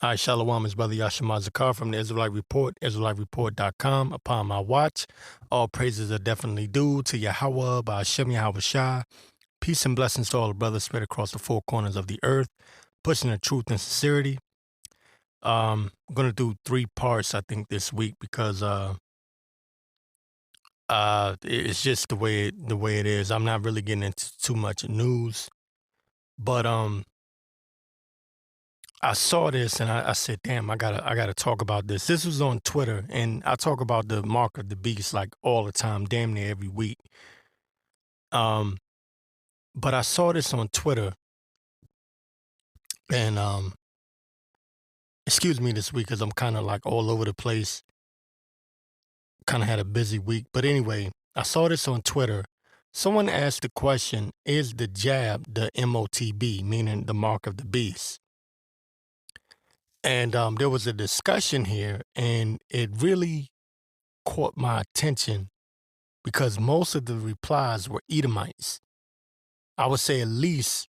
Hi, Shalom, is Brother Yashima Zakar from the Israelite Report, IsraeliteReport.com. Upon my watch, all praises are definitely due to Yahweh, by Hashem yahawashi. Peace and blessings to all the brothers spread across the four corners of the earth, pushing the truth and sincerity. I'm going to do 3 parts, I think, this week because it's just the way it is. I'm not really getting into too much news, but I saw this and I said, damn, I gotta talk about this. This was on Twitter, and I talk about the mark of the beast like all the time, damn near every week. But I saw this on Twitter, and excuse me this week because I'm kind of like all over the place. Kind of had a busy week, but anyway, I saw this on Twitter. Someone asked the question: is the jab the Motb, meaning the mark of the beast? And there was a discussion here, and it really caught my attention because most of the replies were Edomites. I would say at least,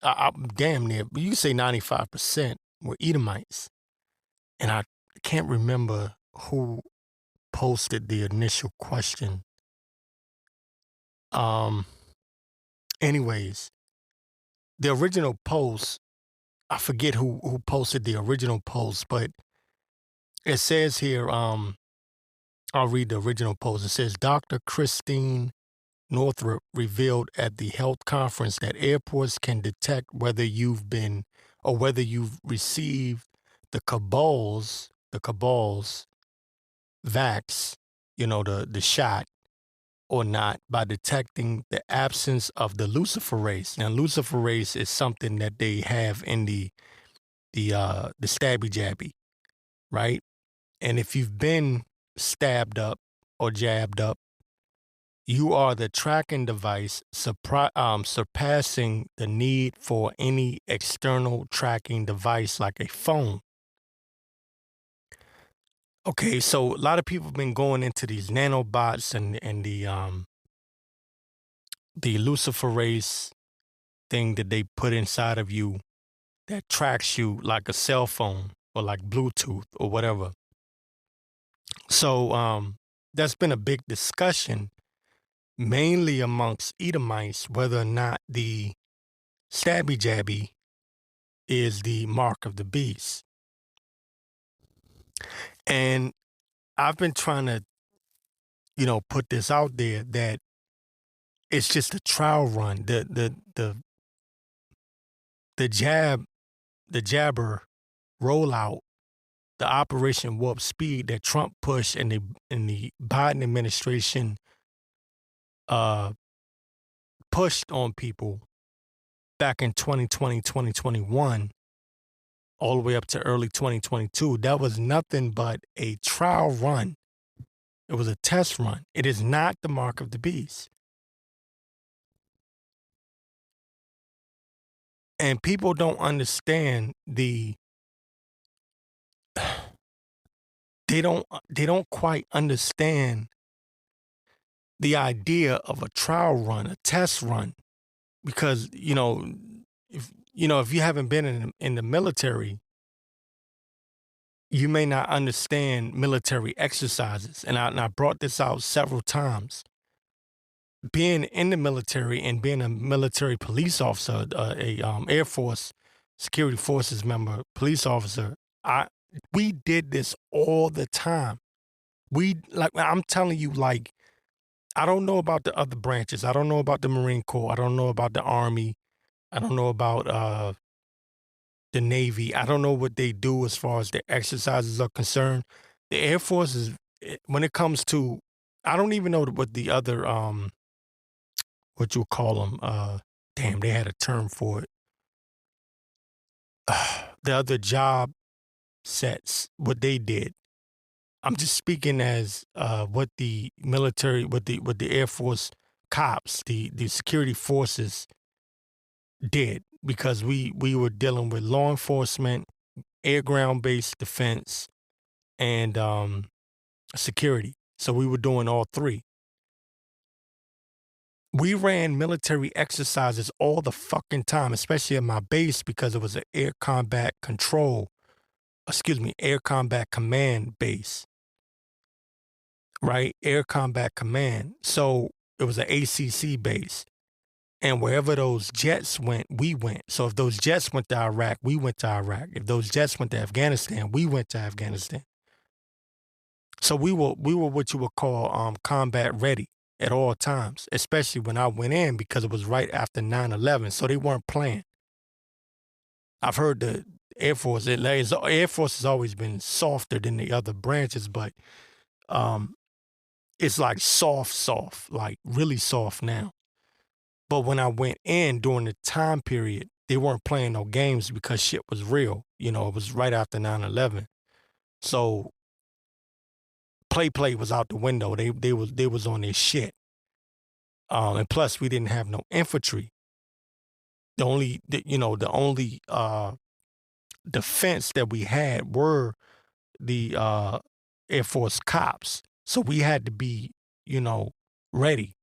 damn near, but you could say 95% were Edomites. And I can't remember who posted the initial question. Anyways, the original post, I forget who posted the original post, but it says here, I'll read the original post. It says, Dr. Christine Northrup revealed at the health conference that airports can detect whether you've been or whether you've received the cabal's vax, the shot or not, by detecting the absence of the luciferase. Now, luciferase is something that they have in the stabby jabby, right? And if you've been stabbed up or jabbed up, you are the tracking device surpassing the need for any external tracking device like a phone. Okay, so a lot of people have been going into these nanobots and the luciferase thing that they put inside of you that tracks you like a cell phone or like Bluetooth or whatever. So that's been a big discussion, mainly amongst Edomites, whether or not the stabby jabby is the mark of the beast. And I've been trying to, put this out there that it's just a trial run. The jabber rollout, the Operation Warp Speed that Trump pushed and the Biden administration pushed on people back in 2020, 2021, all the way up to early 2022, that was nothing but a trial run. It was a test run. It is not the mark of the beast. And people don't understand they don't quite understand the idea of a trial run, a test run, because if you haven't been in the military, you may not understand military exercises. And I brought this out several times. Being in the military and being a military police officer, Air Force security forces member, police officer, we did this all the time. I'm telling you, I don't know about the other branches. I don't know about the Marine Corps. I don't know about the Army. I don't know about the Navy. I don't know what they do as far as their exercises are concerned. The Air Force is, when it comes to, I don't even know what the other, what you call them. Damn, they had a term for it. The other job sets, what they did. I'm just speaking as what the military, what the Air Force cops, the security forces did, because we were dealing with law enforcement, air ground based defense, and security. So we were doing all 3. We ran military exercises all the fucking time, especially at my base, because it was an air combat control Air Combat Command base, right? Air Combat Command. So it was an ACC base. And wherever those jets went, we went. So if those jets went to Iraq, we went to Iraq. If those jets went to Afghanistan, we went to Afghanistan. So we were what you would call combat ready at all times, especially when I went in because it was right after 9/11. So they weren't playing. I've heard the Air Force, Air Force has always been softer than the other branches, but it's like soft, like really soft now. But when I went in during the time period, they weren't playing no games because shit was real. You know, it was right after 9/11. So play was out the window. They was on their shit. And plus we didn't have no infantry. The only defense that we had were the Air Force cops. So we had to be, ready,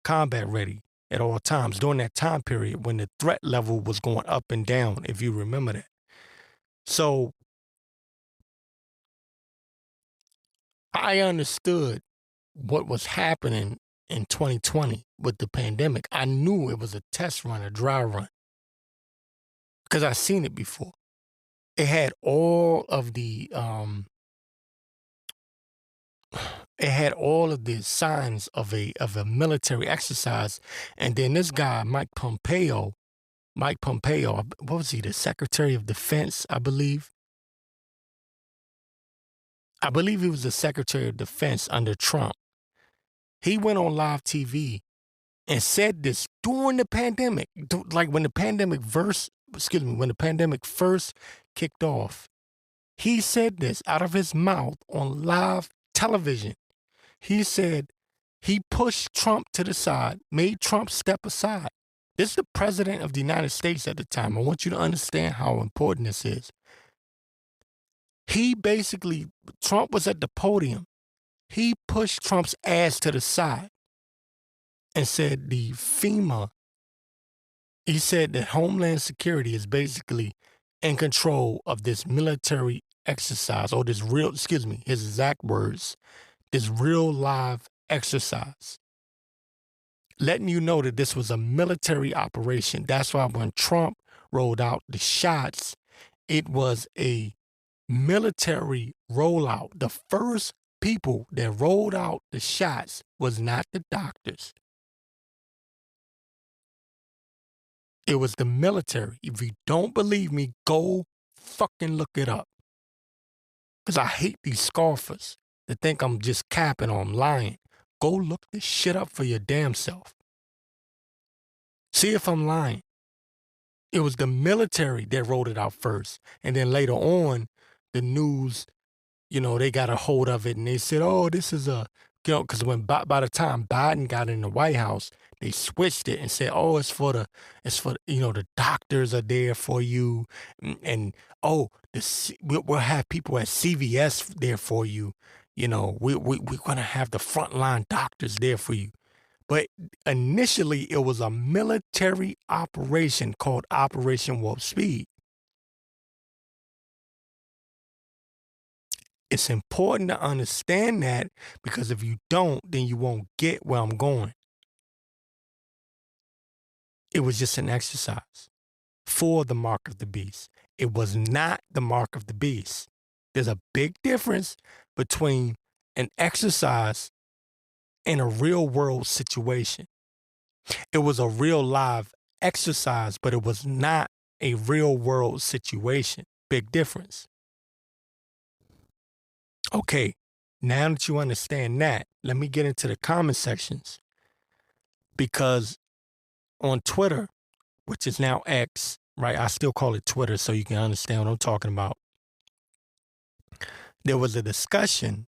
combat ready at all times during that time period when the threat level was going up and down, if you remember that. So I understood what was happening in 2020 with the pandemic. I knew it was a test run, a dry run, because I seen it before. It had all of the signs of a military exercise, and then this guy Mike Pompeo, what was he, the Secretary of Defense, I believe? I believe he was the Secretary of Defense under Trump. He went on live TV and said this during the pandemic, like when the pandemic first kicked off. He said this out of his mouth on live television. He said he pushed Trump to the side, made Trump step aside. This is the president of the United States at the time. I want you to understand how important this is. Trump was at the podium. He pushed Trump's ass to the side and said he said that Homeland Security is basically in control of this military exercise, or his exact words, this real live exercise. Letting you know that this was a military operation. That's why when Trump rolled out the shots, it was a military rollout. The first people that rolled out the shots was not the doctors. It was the military. If you don't believe me, go fucking look it up. Because I hate these scoffers that think I'm just capping or I'm lying. Go look this shit up for your damn self. See if I'm lying. It was the military that rolled it out first. And then later on, the news, they got a hold of it and they said, oh, this is because when by the time Biden got in the White House, they switched it and said, oh, it's for the the doctors are there for you. And we'll have people at CVS there for you. We're going to have the frontline doctors there for you. But initially, it was a military operation called Operation Warp Speed. It's important to understand that, because if you don't, then you won't get where I'm going. It was just an exercise for the mark of the beast. It was not the mark of the beast. There's a big difference between an exercise and a real world situation. It was a real live exercise, but it was not a real world situation. Big difference. Okay, now that you understand that, let me get into the comment sections. Because on Twitter, which is now X, right? I still call it Twitter so you can understand what I'm talking about. There was a discussion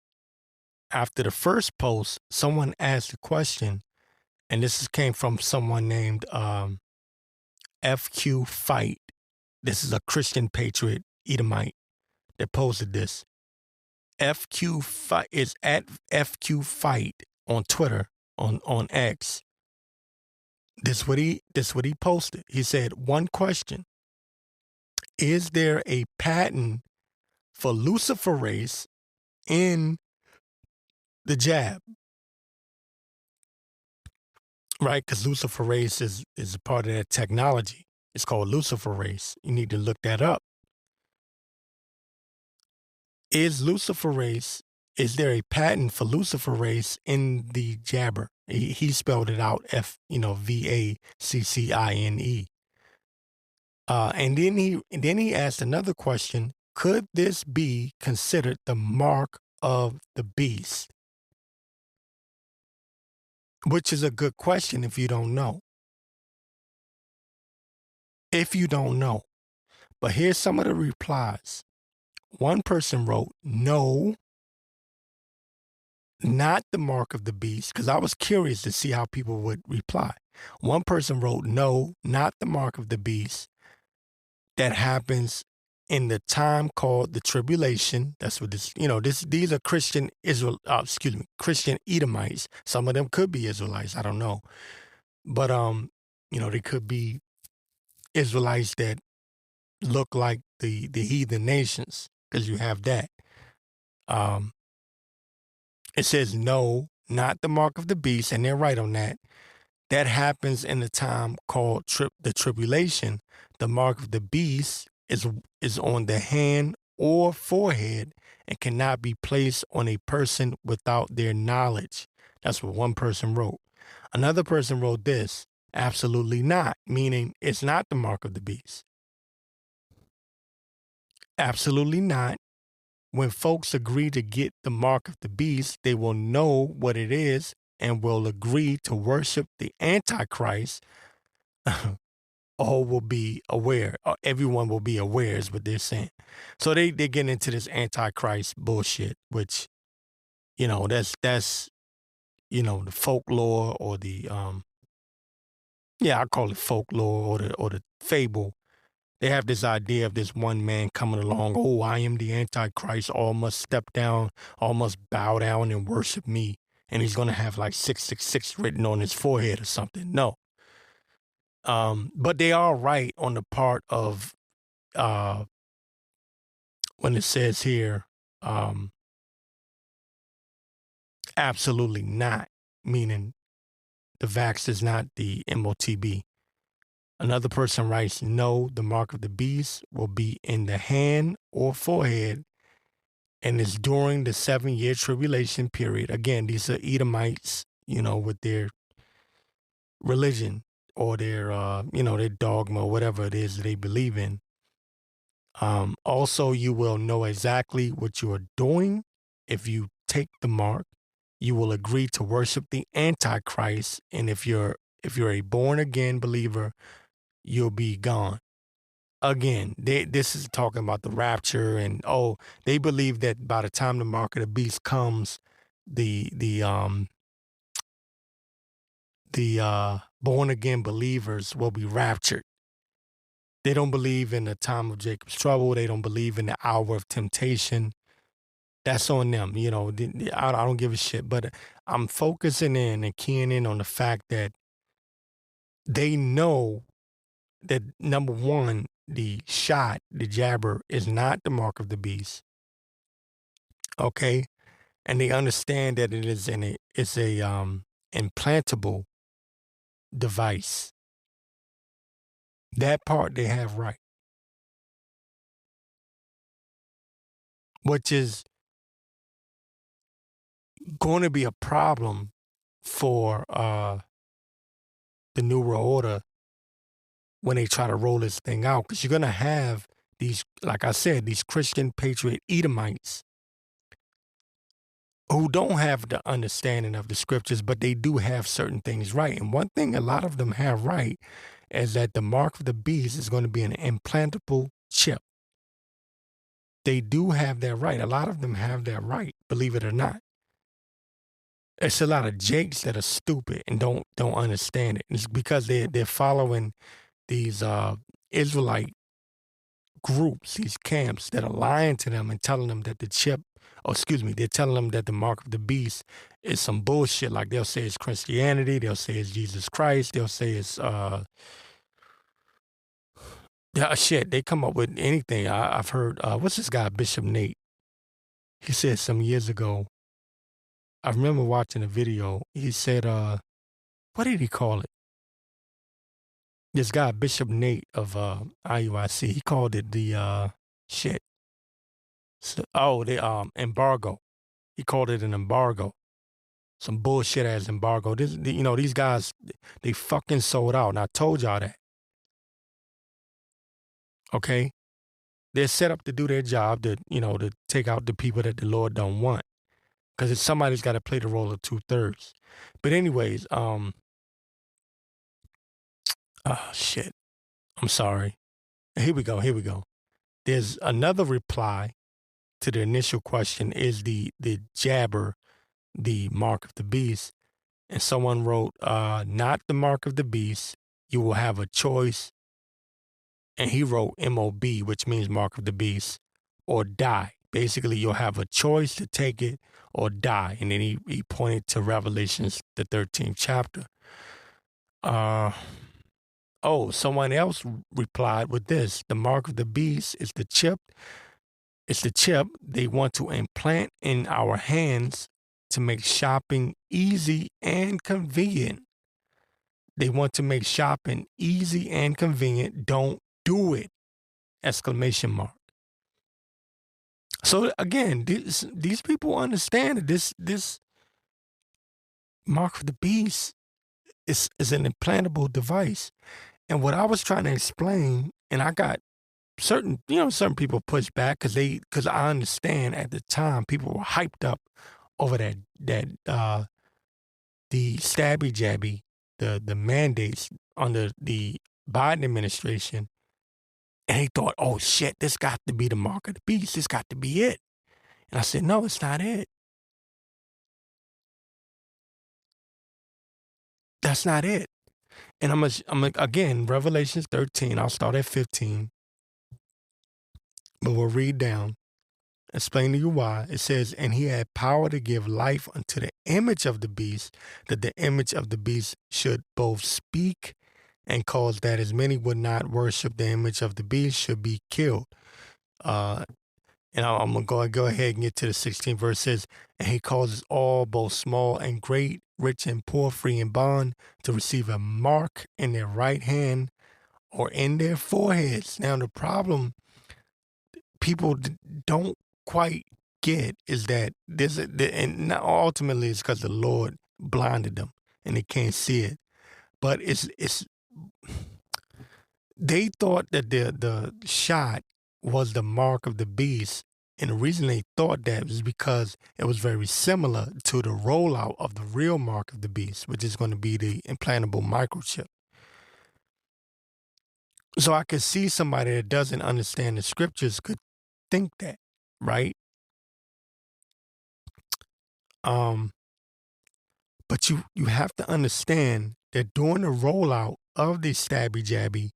after the first post. Someone asked a question, and this came from someone named FQ Fight. This is a Christian patriot Edomite that posted this. FQ Fight is at FQ Fight on Twitter, on X. This what he posted. He said, one question: is there a patent for luciferase in the jab, right? Because luciferase is a part of that technology. It's called luciferase. You need to look that up. Is there a patent for luciferase in the jabber? He spelled it out VACCINE. And then he asked another question: could this be considered the mark of the beast? Which is a good question if you don't know. But here's some of the replies. One person wrote, no, not the mark of the beast, because I was curious to see how people would reply. One person wrote, no, not the mark of the beast. That happens in the time called the tribulation. That's what these are Christian Christian Edomites. Some of them could be Israelites. I don't know. But, they could be Israelites that look like the heathen nations, because you have that. It says, no, not the mark of the beast, and they're right on that. That happens in the time called the tribulation. The mark of the beast is on the hand or forehead and cannot be placed on a person without their knowledge. That's what one person wrote. Another person wrote this: absolutely not, meaning it's not the mark of the beast. Absolutely not. When folks agree to get the mark of the beast, they will know what it is and will agree to worship the Antichrist. All will be aware. Everyone will be aware is what they're saying. So they get into this Antichrist bullshit, which, that's the folklore or the I call it folklore or the fable. They have this idea of this one man coming along. Oh, I am the Antichrist. All must step down. All must bow down and worship me. And he's going to have like 666 written on his forehead or something. No. But they are right on the part of when it says here, absolutely not, meaning the vax is not the Motb. Another person writes, no, the mark of the beast will be in the hand or forehead and is during the 7-year tribulation period. Again, these are Edomites, with their religion or their, their dogma, whatever it is they believe in. Also, you will know exactly what you are doing if you take the mark. You will agree to worship the Antichrist, and if you're a born again believer, you'll be gone. Again, this is talking about the rapture, and they believe that by the time the mark of the beast comes, the born again believers will be raptured. They don't believe in the time of Jacob's trouble. They don't believe in the hour of temptation. That's on them. I don't give a shit. But I'm focusing in and keying in on the fact that they know that, number one, the jabber, is not the mark of the beast. Okay? And they understand that it's a implantable device. That part they have right. Which is going to be a problem for the New World Order when they try to roll this thing out, because you're going to have these, like I said, these Christian patriot Edomites who don't have the understanding of the scriptures, but they do have certain things right. And one thing a lot of them have right is that the mark of the beast is going to be an implantable chip. They do have that right. A lot of them have that right, believe it or not. It's a lot of jakes that are stupid and don't understand it. It's because they're following these Israelite groups, these camps that are lying to them and telling them that they're telling them that the mark of the beast is some bullshit. Like they'll say it's Christianity, they'll say it's Jesus Christ, they'll say it's Yeah, shit, they come up with anything. I've heard, what's this guy, Bishop Nate? He said some years ago, I remember watching a video. He said, what did he call it? This guy, Bishop Nate of IUIC, he called it the shit. So, the embargo. He called it an embargo. Some bullshit ass embargo. These guys, they fucking sold out. And I told y'all that. Okay? They're set up to do their job, to take out the people that the Lord don't want. Because somebody's got to play the role of 2/3. But anyways, shit. I'm sorry. Here we go. There's another reply to the initial question: is the jabber the mark of the beast? And someone wrote, not the mark of the beast. You will have a choice. And he wrote MOB, which means mark of the beast, or die. Basically, you'll have a choice to take it or die. And then he pointed to Revelations, the 13th chapter. Someone else replied with this: the mark of the beast is the chip. It's the chip they want to implant in our hands to make shopping easy and convenient. They want to make shopping easy and convenient. Don't do it! Exclamation mark. So again, these people understand that this mark of the beast is an implantable device. And what I was trying to explain, and I got certain people pushed back because I understand at the time people were hyped up over that the stabby jabby, the mandates under the Biden administration, and they thought, oh shit, this got to be the mark of the beast. This got to be it. And I said, no, it's not it. That's not it. And I'm again, Revelations 13. I'll start at 15, but we'll read down. Explain to you why. It says, and he had power to give life unto the image of the beast, that the image of the beast should both speak and cause that as many would not worship the image of the beast should be killed. And I'm going to go ahead and get to the 16th verse. It says, and he causes all, both small and great, rich and poor, free and bond, to receive a mark in their right hand or in their foreheads. Now, the problem people don't quite get is that and ultimately it's because the Lord blinded them and they can't see it. But they thought that the shot was the mark of the beast. And the reason they thought that was because it was very similar to the rollout of the real mark of the beast, which is going to be the implantable microchip. So I could see somebody that doesn't understand the scriptures could think that, right? But you have to understand that during the rollout of the stabby jabby,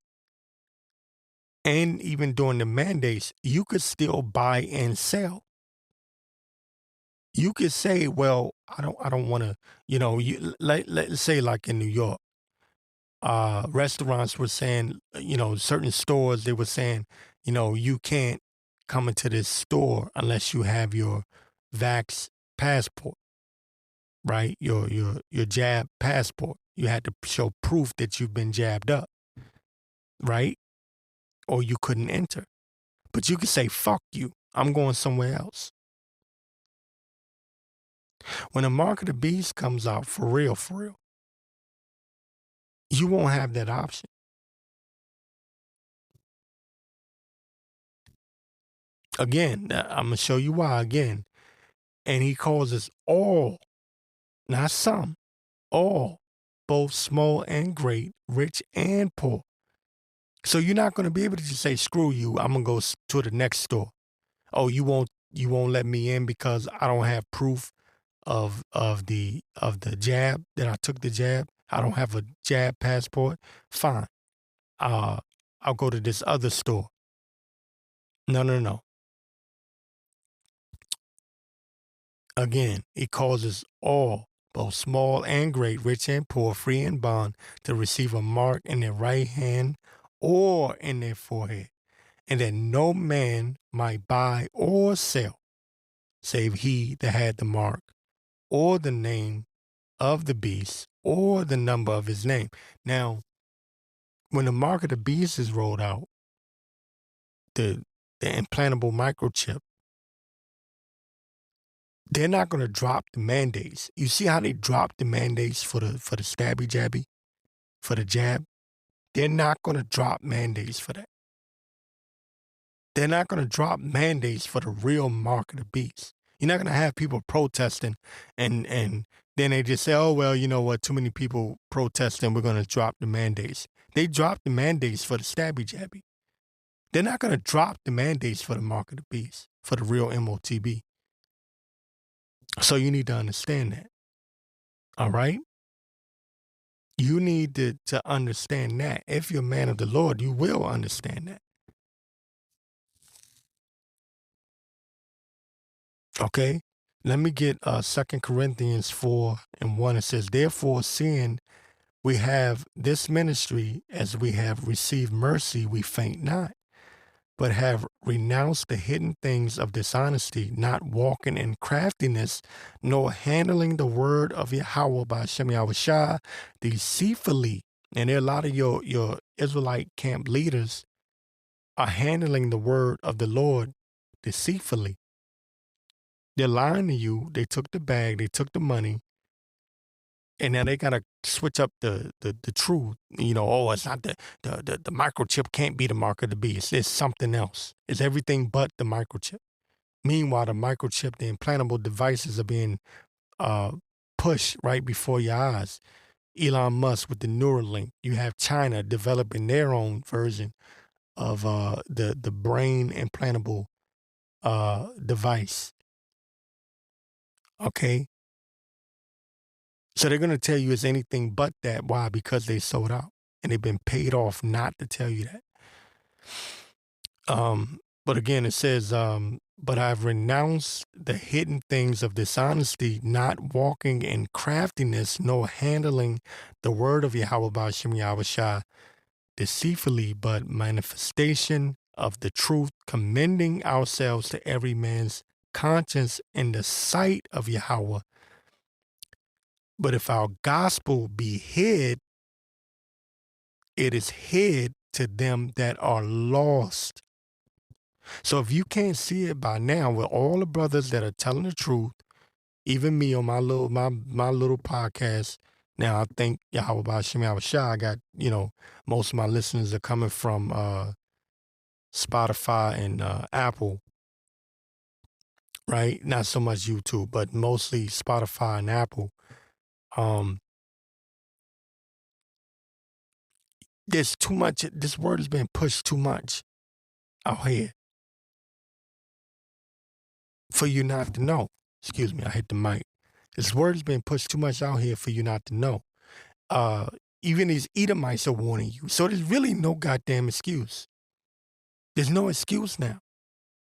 and even during the mandates, you could still buy and sell. You could say, well, I don't want to, let's say like in New York, restaurants were saying, certain stores, they were saying, you can't come into this store unless you have your vax passport, right? Your jab passport. You had to show proof that you've been jabbed up, right? Or you couldn't enter. But you could say, fuck you, I'm going somewhere else. When the mark of the beast comes out, for real, you won't have that option. Again, I'm going to show you why again. And he calls us all, not some, all, both small and great, rich and poor. So you're not going to be able to just say, screw you, I'm going to go to the next store. Oh, you won't let me in because I don't have proof of the jab, that I took the jab. I don't have a jab passport. Fine. I'll go to this other store. No. Again, he causes all, both small and great, rich and poor, free and bond, to receive a mark in their right hand or in their forehead, and that no man might buy or sell, save he that had the mark, or the name of the beast, or the number of his name. Now, when the mark of the beast is rolled out, the implantable microchip, they're not going to drop the mandates. You see how they dropped the mandates for the stabby jabby, for the jab? They're not going to drop mandates for that. They're not going to drop mandates for the real mark of the beast. You're not going to have people protesting and then they just say, oh, well, you know what, too many people protesting, we're going to drop the mandates. They dropped the mandates for the stabby jabby. They're not going to drop the mandates for the mark of the beast, for the real Motb. So you need to understand that. All right? You need to understand that. If you're a man of the Lord, you will understand that. Okay? Let me get 2 Corinthians 4:1. It says, therefore, seeing we have this ministry, as we have received mercy, we faint not, but have renounced the hidden things of dishonesty, not walking in craftiness, nor handling the word of Yahweh by Shem Yahawashi deceitfully. And there are a lot of your Israelite camp leaders are handling the word of the Lord deceitfully. They're lying to you. They took the bag, they took the money, and now they gotta switch up the truth. You know, oh, it's not the microchip can't be the mark of the beast. It's something else. It's everything but the microchip. Meanwhile, the microchip, the implantable devices are being pushed right before your eyes. Elon Musk with the Neuralink. You have China developing their own version of the brain implantable device. Okay. So they're going to tell you it's anything but that. Why? Because they sold out and they've been paid off not to tell you that. But again, it says, but I've renounced the hidden things of dishonesty, not walking in craftiness, nor handling the word of Yahweh by Shem Yahawashi deceitfully, but manifestation of the truth, commending ourselves to every man's conscience in the sight of Yahweh. But if our gospel be hid, it is hid to them that are lost. So if you can't see it by now, with all the brothers that are telling the truth, even me on my little podcast, now I think Yahweh B'Shem Yahawashi, I got, most of my listeners are coming from Spotify and Apple, right? Not so much YouTube, but mostly Spotify and Apple. There's too much, this word has been pushed too much out here for you not to know. Excuse me, I hit the mic. This word has been pushed too much out here for you not to know. Even these Edomites are warning you. So there's really no goddamn excuse. There's no excuse now.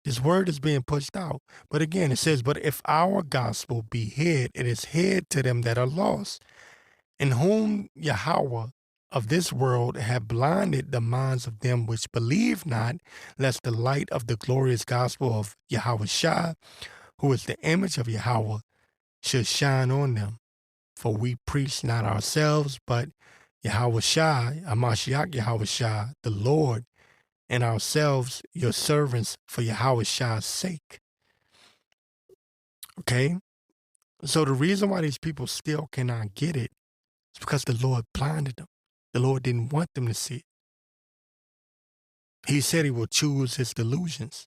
This word is being pushed out. But again, it says, but if our gospel be hid, it is hid to them that are lost, in whom Yahweh of this world have blinded the minds of them which believe not, lest the light of the glorious gospel of Yahawashi, who is the image of Yahweh, should shine on them. For we preach not ourselves, but Yahawashi, Hamashiach Yahawashi, the Lord, and ourselves, your servants, for Yahawashi's sake. Okay? So the reason why these people still cannot get it is because the Lord blinded them. The Lord didn't want them to see it. He said he will choose his delusions.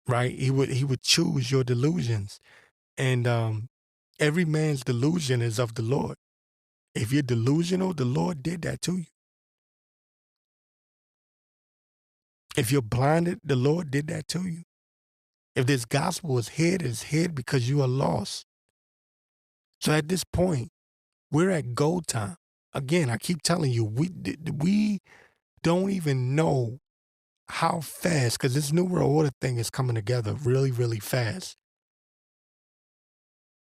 Right? He would choose your delusions. And every man's delusion is of the Lord. If you're delusional, the Lord did that to you. If you're blinded, the Lord did that to you. If this gospel is hid, it's hid because you are lost. So at this point, we're at go time. Again, I keep telling you, we don't even know how fast, because this New World Order thing is coming together really, really fast.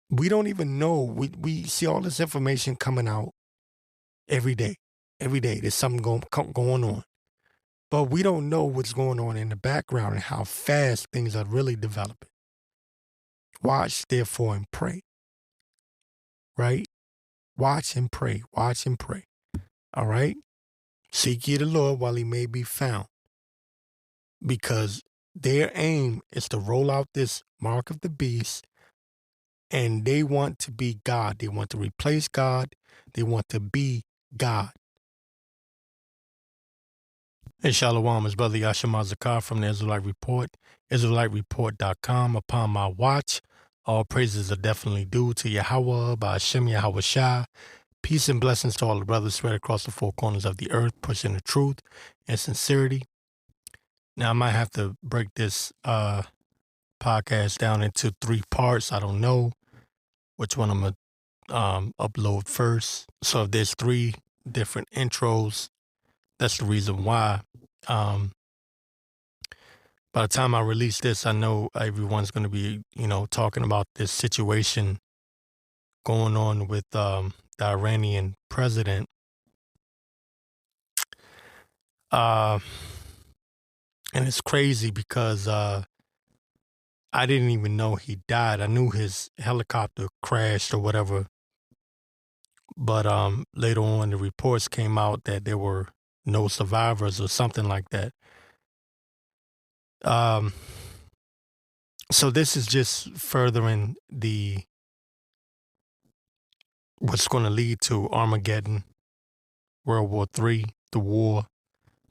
We don't even know. We see all this information coming out every day. Every day there's something going on. But we don't know what's going on in the background and how fast things are really developing. Watch, therefore, and pray. Right? Watch and pray. Watch and pray. All right? Seek ye the Lord while he may be found. Because their aim is to roll out this mark of the beast, and they want to be God. They want to replace God. They want to be God. Hey, Shalom, it's Brother Yashima Zakar from the Israelite Report, IsraeliteReport.com. Upon my watch, all praises are definitely due to Yahweh, by Hashem Yahawashi. Peace and blessings to all the brothers spread across the four corners of the earth, pushing the truth and sincerity. Now, I might have to break this podcast down into 3 parts. I don't know which one I'm going to upload first. So if there's 3 different intros, that's the reason why. By the time I release this, I know everyone's going to be, talking about this situation going on with the Iranian president. And it's crazy because I didn't even know he died. I knew his helicopter crashed or whatever. But later on, the reports came out that there were no survivors or something like that. So this is just furthering what's going to lead to Armageddon, World War III, the war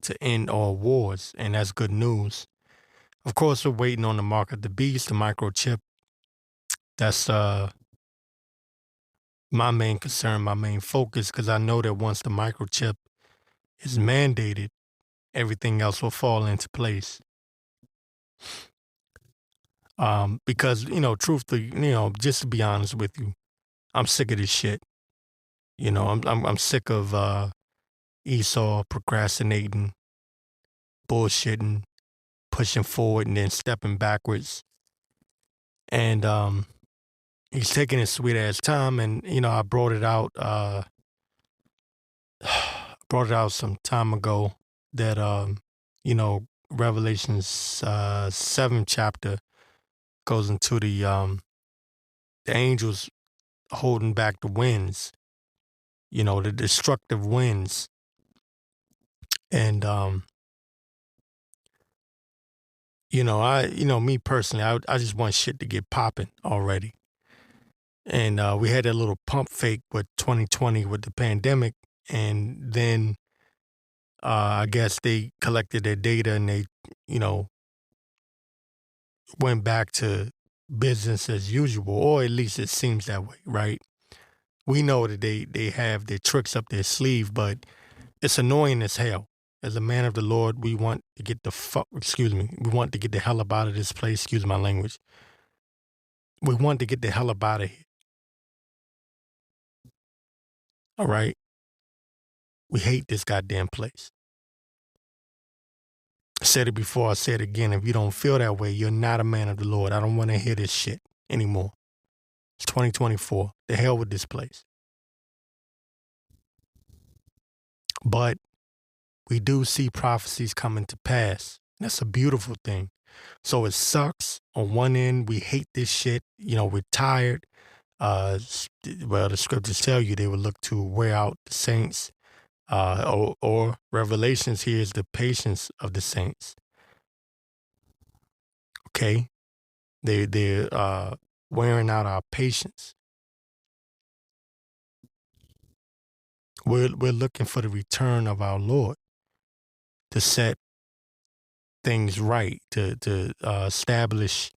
to end all wars, and that's good news. Of course, we're waiting on the mark of the beast, the microchip. That's my main concern, my main focus, because I know that once the microchip is mandated, everything else will fall into place. Because, truthfully, just to be honest with you, I'm sick of this shit. I'm sick of Esau procrastinating, bullshitting, pushing forward and then stepping backwards. And he's taking his sweet ass time, and I brought it out some time ago that Revelation's 7th chapter goes into the angels holding back the winds, the destructive winds. And me personally, I just want shit to get popping already. And we had that little pump fake with 2020 with the pandemic, and then I guess they collected their data and they, went back to business as usual, or at least it seems that way, right? We know that they have their tricks up their sleeve, but it's annoying as hell. As a man of the Lord, we want to get we want to get the hell up out of this place, excuse my language. We want to get the hell up out of here. All right? We hate this goddamn place. I said it before, I said it again. If you don't feel that way, you're not a man of the Lord. I don't want to hear this shit anymore. It's 2024. The hell with this place. But we do see prophecies coming to pass. That's a beautiful thing. So it sucks. On one end, we hate this shit. We're tired. The scriptures tell you they would look to wear out the saints. Or Revelations here is the patience of the saints. Okay? They're wearing out our patience. We're looking for the return of our Lord to set things right, to establish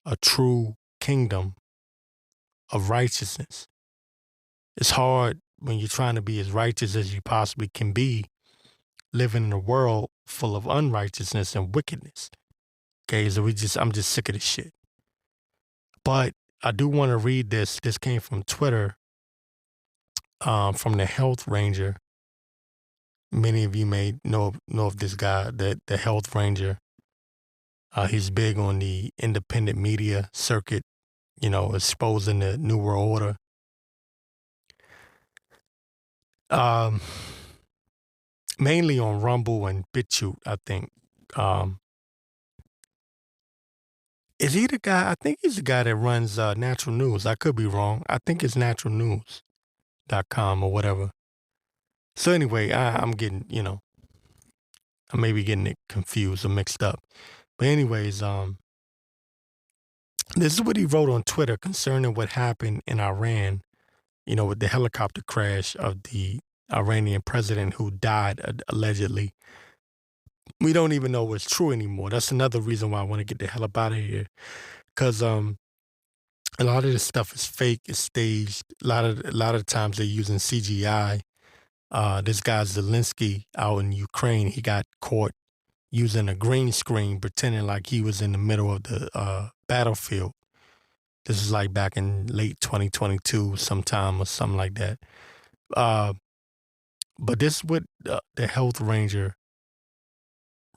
a true kingdom of righteousness. It's hard when you're trying to be as righteous as you possibly can be, living in a world full of unrighteousness and wickedness. Okay, so I'm just sick of this shit. But I do want to read this. This came from Twitter, from the Health Ranger. Many of you may know of this guy, the Health Ranger. He's big on the independent media circuit, exposing the New World Order. mainly on Rumble and BitChute, I think. Um, is he the guy? I think he's the guy that runs Natural News. I could be wrong. I think it's naturalnews.com or whatever. So anyway, I'm getting, I may be getting it confused or mixed up. But anyways, this is what he wrote on Twitter concerning what happened in Iran, with the helicopter crash of the Iranian president who died allegedly. We don't even know what's true anymore. That's another reason why I want to get the hell up out of here. Because a lot of this stuff is fake, it's staged. A lot of times they're using CGI. This guy Zelensky out in Ukraine, he got caught using a green screen, pretending like he was in the middle of the battlefield. This is like back in late 2022 sometime or something like that. But this is what the health ranger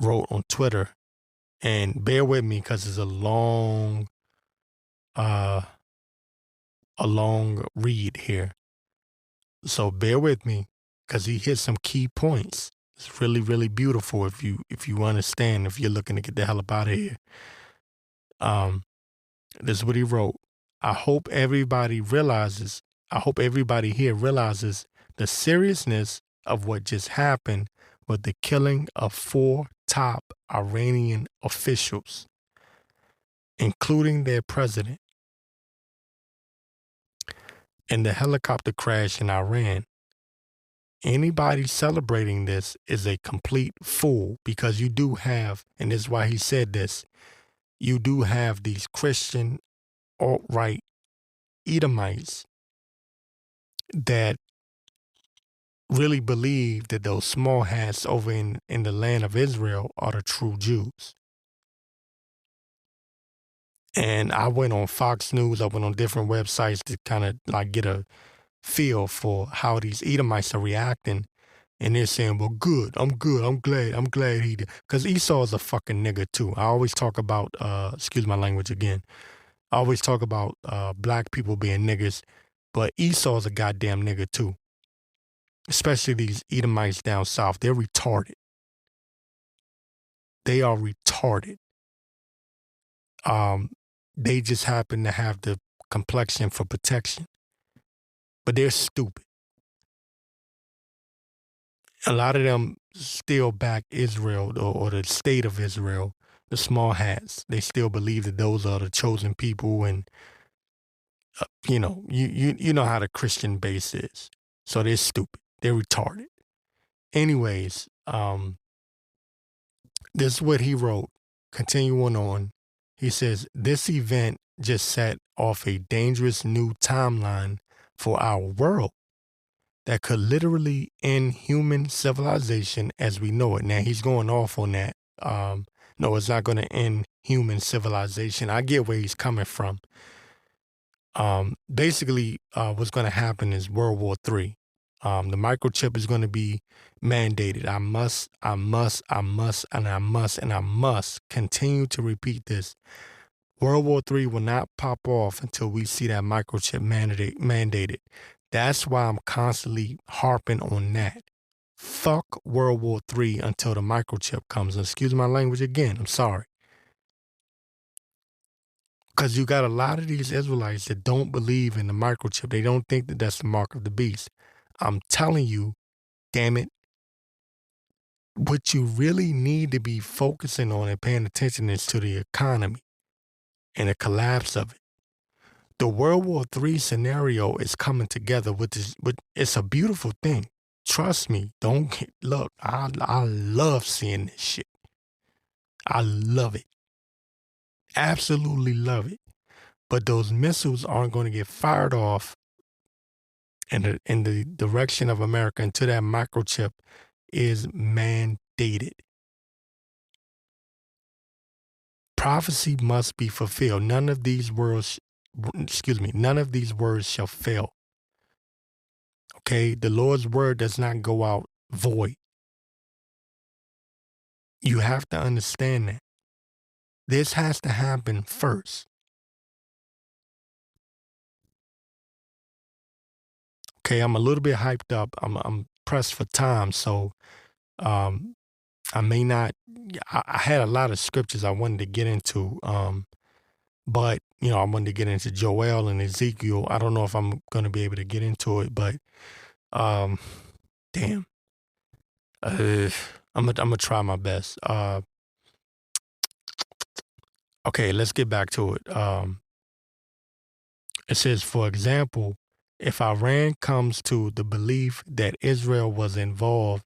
wrote on Twitter. And bear with me because it's a long read here. So bear with me because he hit some key points. It's really, really beautiful if you understand, if you're looking to get the hell up out of here. This is what he wrote. I hope everybody here realizes the seriousness of what just happened with the killing of 4 top Iranian officials, including their president, in the helicopter crash in Iran. Anybody celebrating this is a complete fool because you do have, and this is why he said this, you do have these Christian alt-right Edomites that really believe that those small hats over in the land of Israel are the true Jews. And I went on Fox News, I went on different websites to kind of like get a feel for how these Edomites are reacting. And they're saying, well, good, I'm glad he did. Because Esau is a fucking nigga too. I always talk about, excuse my language again, I always talk about black people being niggas, but Esau's a goddamn nigga too. Especially these Edomites down south. They're retarded. They are retarded. They just happen to have the complexion for protection. But they're stupid. A lot of them still back Israel or the state of Israel, the small hats. They still believe that those are the chosen people, and you know how the Christian base is. So they're stupid. They're retarded. Anyways, this is what he wrote. Continuing on, he says, this event just set off a dangerous new timeline for our world that could literally end human civilization as we know it. Now, he's going off on that. No, it's not going to end human civilization. I get where he's coming from. Basically, what's going to happen is World War III. The microchip is going to be mandated. I must continue to repeat this. World War III will not pop off until we see that microchip mandated. That's why I'm constantly harping on that. Fuck World War III until the microchip comes. Excuse my language again. I'm sorry. Because you got a lot of these Israelites that don't believe in the microchip. They don't think that that's the mark of the beast. I'm telling you, damn it, what you really need to be focusing on and paying attention is to the economy and the collapse of it. The World War III scenario is coming together, it's a beautiful thing. Trust me. Look, I love seeing this shit. I love it. Absolutely love it. But those missiles aren't going to get fired off in the direction of America until that microchip is mandated. Prophecy must be fulfilled. None of these words shall fail. Okay? The Lord's word does not go out void. You have to understand that. This has to happen first. Okay, I'm a little bit hyped up. I'm pressed for time, so Um, I may not. I had a lot of scriptures I wanted to get into, but I wanted to get into Joel and Ezekiel. I don't know if I'm going to be able to get into it, but um, damn, I'm gonna try my best. Okay, let's get back to it. It says, for example, if Iran comes to the belief that Israel was involved,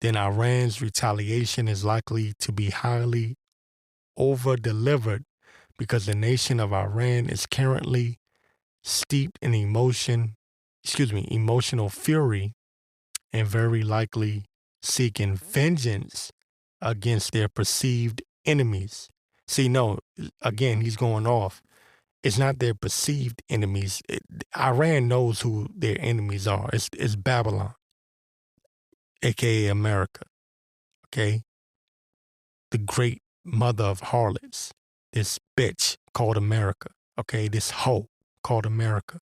then Iran's retaliation is likely to be highly over-delivered because the nation of Iran is currently steeped in emotional fury, and very likely seeking vengeance against their perceived enemies. See, no, again, he's going off. It's not their perceived enemies. Iran knows who their enemies are. It's Babylon, aka America. Okay, the great mother of harlots. This bitch called America. Okay, this hoe called America.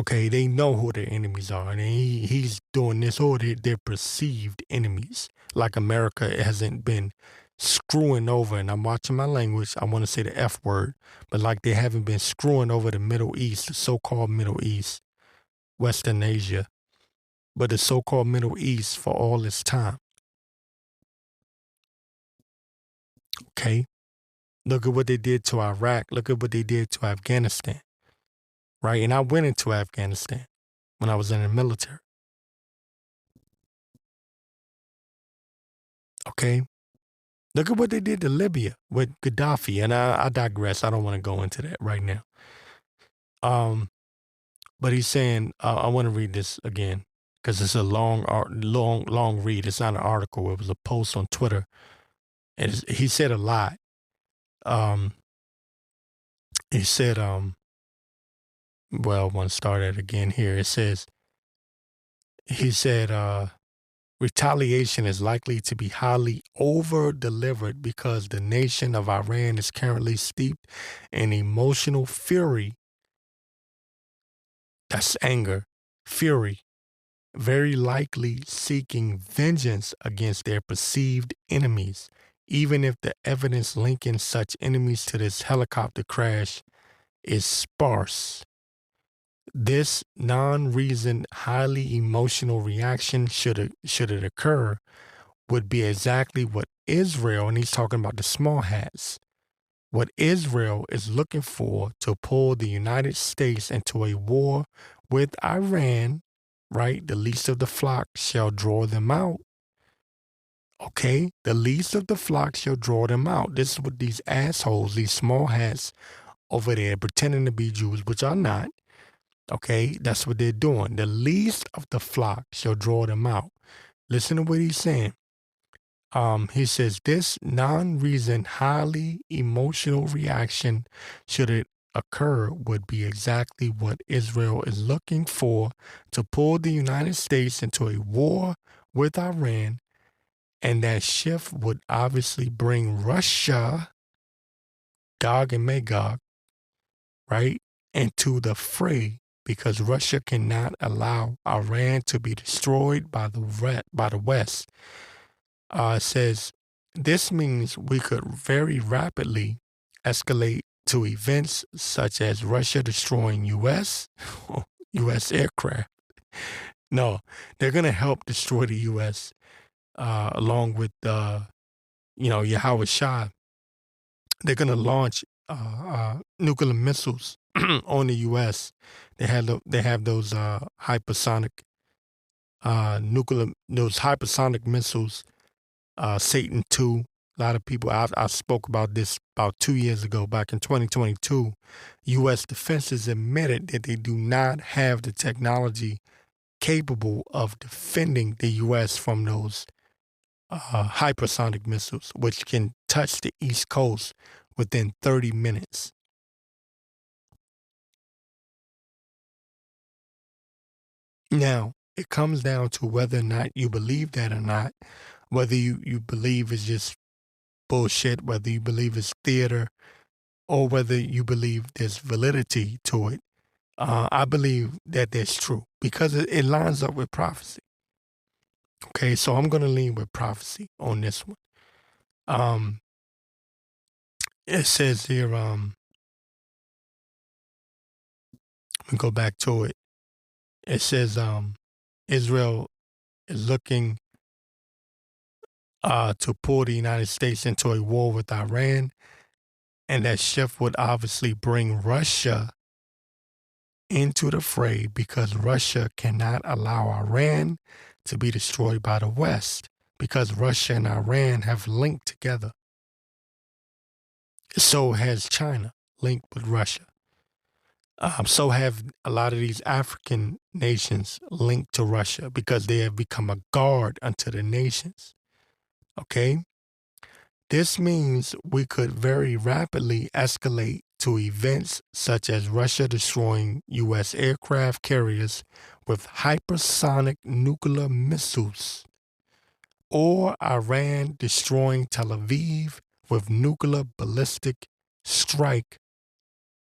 Okay, they know who their enemies are, and he's doing this. Or their perceived enemies, like America hasn't been screwing over. And I'm watching my language. I want to say the F word, but like they haven't been screwing over the Middle East, the so-called Middle East, Western Asia, but the so-called Middle East for all this time. Okay, look at what they did to Iraq. Look at what they did to Afghanistan. Right, and I went into Afghanistan when I was in the military. Okay. Look at what they did to Libya with Gaddafi, and I digress. I don't want to go into that right now. But he's saying, I want to read this again because it's a long read. It's not an article. It was a post on Twitter. He said a lot. He said, well, I want to start it again here. It says, he said, retaliation is likely to be highly over-delivered because the nation of Iran is currently steeped in emotional fury. That's anger, fury, very likely seeking vengeance against their perceived enemies, even if the evidence linking such enemies to this helicopter crash is sparse. This non-reasoned, highly emotional reaction, should it occur, would be exactly what Israel, and he's talking about the small hats, what Israel is looking for to pull the United States into a war with Iran, right? The least of the flock shall draw them out. Okay? The least of the flock shall draw them out. This is what these assholes, these small hats over there pretending to be Jews, which are not. Okay? That's what they're doing. The least of the flock shall draw them out. Listen to what he's saying. He says this non-reasoned, highly emotional reaction, should it occur, would be exactly what Israel is looking for to pull the United States into a war with Iran, and that shift would obviously bring Russia, Gog and Magog, right, into the fray, because Russia cannot allow Iran to be destroyed by the West. Says this means we could very rapidly escalate to events such as Russia destroying U.S. Aircraft. No, they're going to help destroy the U.S. Along with yahawashi. They're going to launch nuclear missiles on the U.S. They have those hypersonic missiles. Satan 2. A lot of people, I spoke about this about 2 years ago, back in 2022. U.S. defenses admitted that they do not have the technology capable of defending the U.S. from those hypersonic missiles, which can touch the East Coast within 30 minutes. Now, it comes down to whether or not you believe that or not, whether you believe it's just bullshit, whether you believe it's theater, or whether you believe there's validity to it. I believe that that's true because it lines up with prophecy. Okay, so I'm going to lean with prophecy on this one. It says here, let me go back to it. It says, Israel is looking to pull the United States into a war with Iran, and that shift would obviously bring Russia into the fray because Russia cannot allow Iran to be destroyed by the West because Russia and Iran have linked together. So has China linked with Russia. So have a lot of these African nations linked to Russia because they have become a guard unto the nations. Okay? This means we could very rapidly escalate to events such as Russia destroying U.S. aircraft carriers with hypersonic nuclear missiles, or Iran destroying Tel Aviv with nuclear ballistic strike,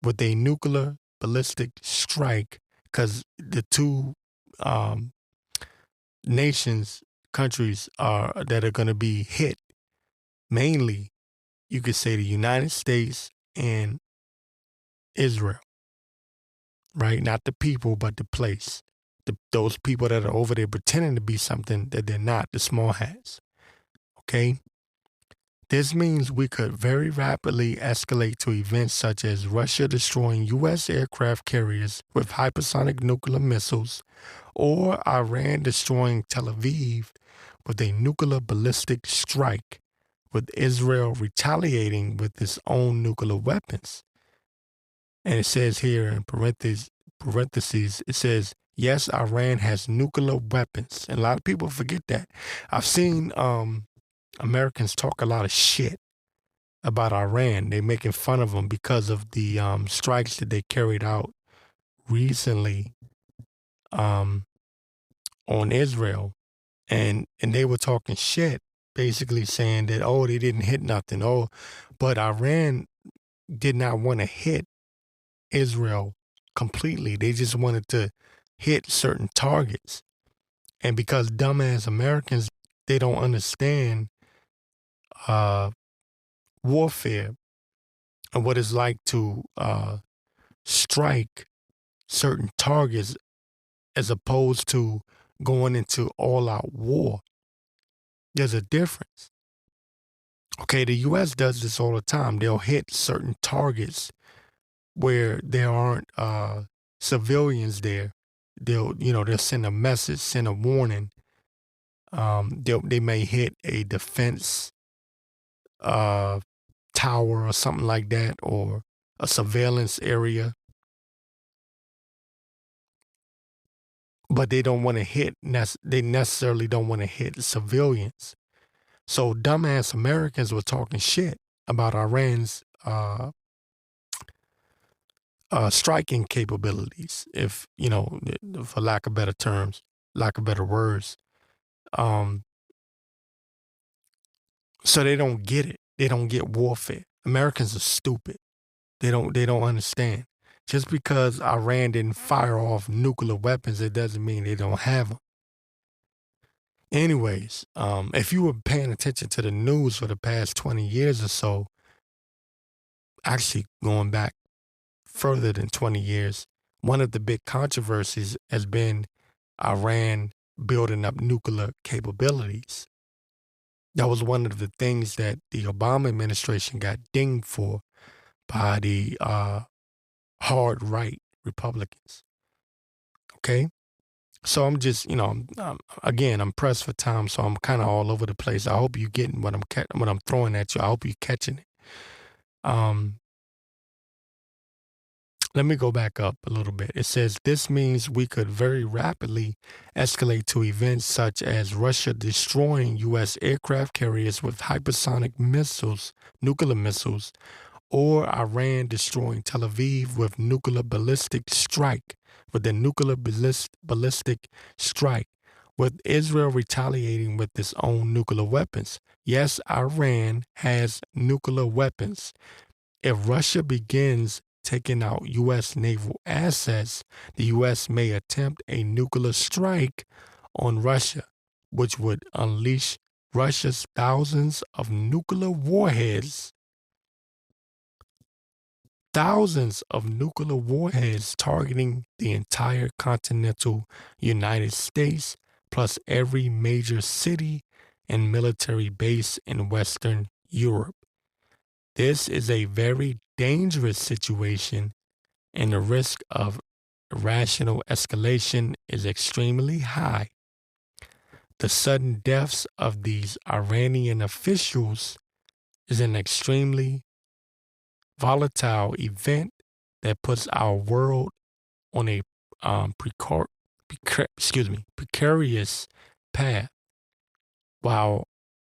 with a nuclear ballistic strike, because the two countries that are going to be hit mainly, you could say, the United States and Israel, right? Not the people, but the place. Those people that are over there pretending to be something that they're not, the small hats. Okay? This means we could very rapidly escalate to events such as Russia destroying U.S. aircraft carriers with hypersonic nuclear missiles, or Iran destroying Tel Aviv with a nuclear ballistic strike, with Israel retaliating with its own nuclear weapons. And it says here in parentheses, it says, yes, Iran has nuclear weapons. And a lot of people forget that. I've seen Americans talk a lot of shit about Iran. They're making fun of them because of the strikes that they carried out recently on Israel. And they were talking shit, basically saying that, oh, they didn't hit nothing. Oh, but Iran did not want to hit Israel completely. They just wanted to hit certain targets. And because dumbass Americans, they don't understand warfare and what it's like to strike certain targets as opposed to going into all-out war. There's a difference. Okay, the U.S. does this all the time. They'll hit certain targets where there aren't civilians there. They'll send a message, send a warning. They may hit a defense tower or something like that, or a surveillance area. But they don't want to hit. They necessarily don't want to hit civilians. So dumbass Americans were talking shit about Iran's striking capabilities, if for lack of better terms, lack of better words. So they don't get it. They don't get warfare. Americans are stupid. They don't understand. Just because Iran didn't fire off nuclear weapons, it doesn't mean they don't have them. Anyways, if you were paying attention to the news for the past 20 years or so, actually going back further than 20 years, one of the big controversies has been Iran building up nuclear capabilities. That was one of the things that the Obama administration got dinged for by the hard right Republicans. Okay? So I'm just, again, I'm pressed for time, so I'm kind of all over the place. I hope you're getting what I'm throwing at you. I hope you're catching it. Let me go back up a little bit. It says this means we could very rapidly escalate to events such as Russia destroying U.S. aircraft carriers with hypersonic missiles, nuclear missiles, or Iran destroying Tel Aviv with nuclear ballistic strike, with a nuclear ballistic strike, with Israel retaliating with its own nuclear weapons. Yes, Iran has nuclear weapons. If Russia begins taking out U.S. naval assets, the U.S. may attempt a nuclear strike on Russia, which would unleash Russia's thousands of nuclear warheads targeting the entire continental United States, plus every major city and military base in Western Europe. This is a very dangerous situation, and the risk of irrational escalation is extremely high. The sudden deaths of these Iranian officials is an extremely volatile event that puts our world on a precarious path, while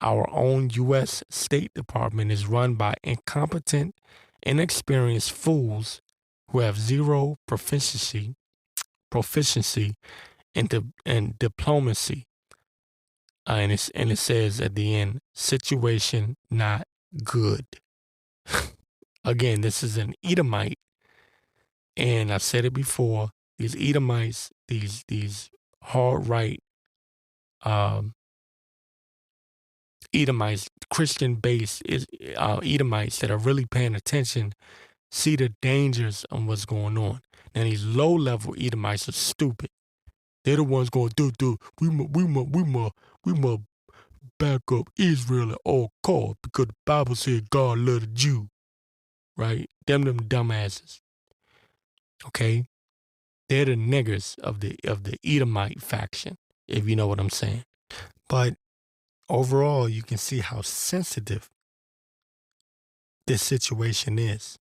our own U.S. State Department is run by incompetent, inexperienced fools who have zero proficiency in diplomacy. And it says at the end, situation not good. Again, this is an Edomite, and I've said it before. These Edomites, these hard right Edomites, Christian-based Edomites that are really paying attention, see the dangers of what's going on. Now these low-level Edomites are stupid. They're the ones going, we must back up Israel at all costs because the Bible said God loved a Jew, right? Them dumbasses. Okay, they're the niggers of the Edomite faction, if you know what I'm saying. But overall, you can see how sensitive this situation is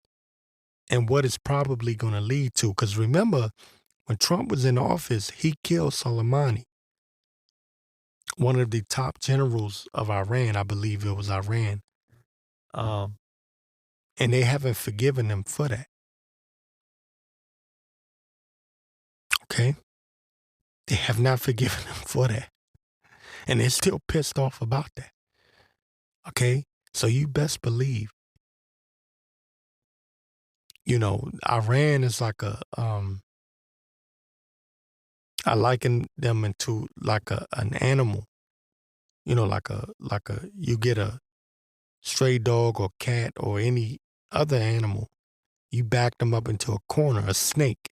and what it's probably going to lead to. Because remember, when Trump was in office, he killed Soleimani, one of the top generals of Iran. I believe it was Iran. And they haven't forgiven him for that. Okay? They have not forgiven him for that. And they're still pissed off about that. Okay? So you best believe, Iran is like I liken them into like an animal. You get a stray dog or cat or any other animal, you back them up into a corner, a snake,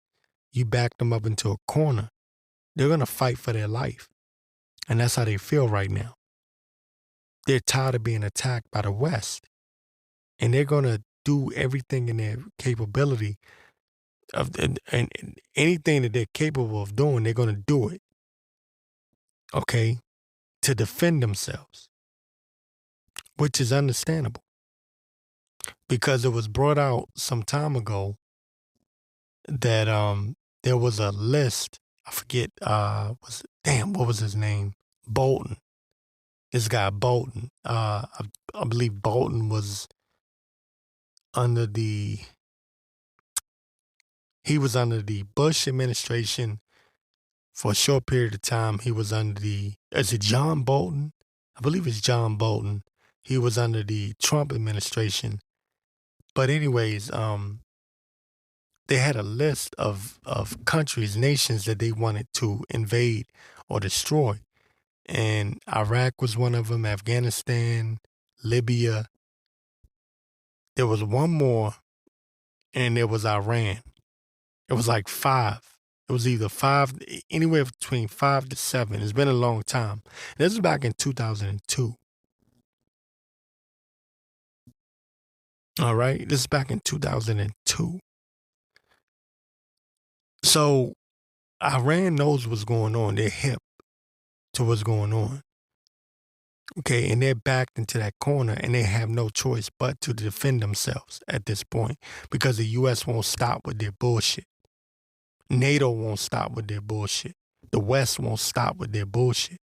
you back them up into a corner, they're going to fight for their life. And that's how they feel right now. They're tired of being attacked by the West. And they're going to do everything in their capability and anything that they're capable of doing, they're going to do it. Okay? To defend themselves, which is understandable. Because it was brought out some time ago that there was a list. I forget what was his name? Bolton. This guy Bolton. I believe Bolton was under the Bush administration for a short period of time. He was under is it John Bolton? I believe it's John Bolton. He was under the Trump administration. But anyways, they had a list of countries, nations that they wanted to invade or destroy. And Iraq was one of them, Afghanistan, Libya. There was one more, and there was Iran. It was like 5. It was either 5, anywhere between 5 to 7. It's been a long time. This was back in 2002. All right? This is back in 2002. So Iran knows what's going on. They're hip to what's going on. Okay, and they're backed into that corner, and they have no choice but to defend themselves at this point because the U.S. won't stop with their bullshit. NATO won't stop with their bullshit. The West won't stop with their bullshit.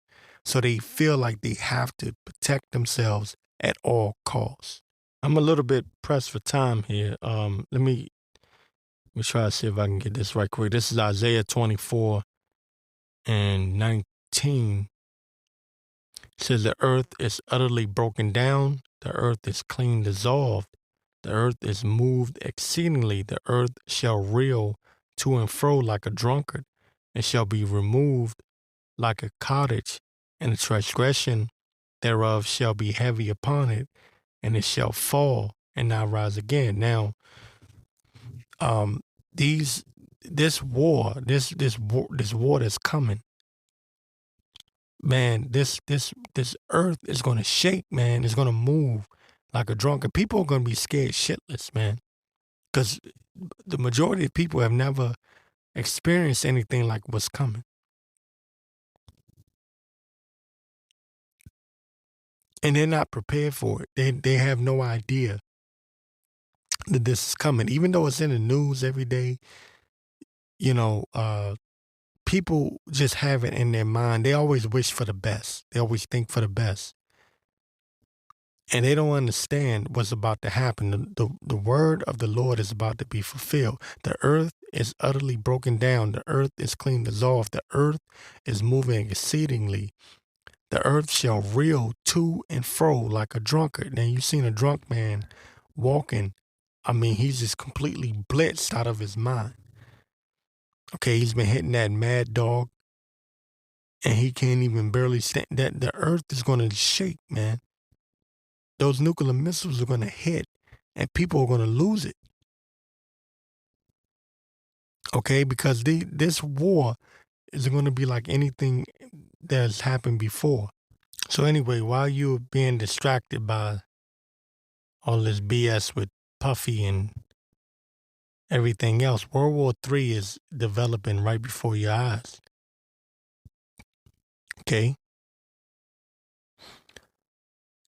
So they feel like they have to protect themselves at all costs. I'm a little bit pressed for time here. Let me try to see if I can get this right quick. This is Isaiah 24 and 19. It says the earth is utterly broken down. The earth is clean dissolved. The earth is moved exceedingly. The earth shall reel to and fro like a drunkard, and shall be removed like a cottage and the transgression thereof shall be heavy upon it, and it shall fall and not rise again. Now, um, these this war that's coming, man. This earth is gonna shake, man. It's gonna move like a drunken. People are gonna be scared shitless, man, because the majority of people have never experienced anything like what's coming, and they're not prepared for it. They have no idea that this is coming, even though it's in the news every day. You know, people just have it in their mind. They always wish for the best. They always think for the best. And they don't understand what's about to happen. The word of the Lord is about to be fulfilled. The earth is utterly broken down. The earth is clean dissolved. The earth is moving exceedingly. The earth shall reel to and fro like a drunkard. Now, you've seen a drunk man walking. I mean, he's just completely blitzed out of his mind. Okay, he's been hitting that mad dog, and he can't even barely stand. That the earth is going to shake, man. Those nuclear missiles are going to hit, and people are going to lose it. Okay, because this war is going to be like anything that's happened before. So anyway, while you're being distracted by all this BS with Puffy and everything else, World War III is developing right before your eyes. Okay?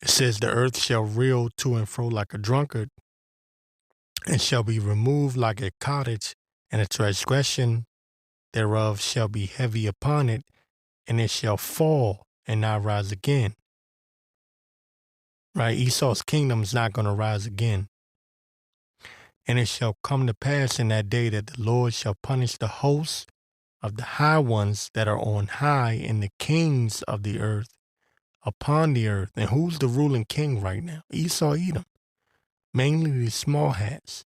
It says the earth shall reel to and fro like a drunkard, and shall be removed like a cottage, and the transgression thereof shall be heavy upon it, and it shall fall and not rise again. Right? Esau's kingdom is not going to rise again. And it shall come to pass in that day that the Lord shall punish the hosts of the high ones that are on high, and the kings of the earth upon the earth. And who's the ruling king right now? Esau, Edom. Mainly the small hats.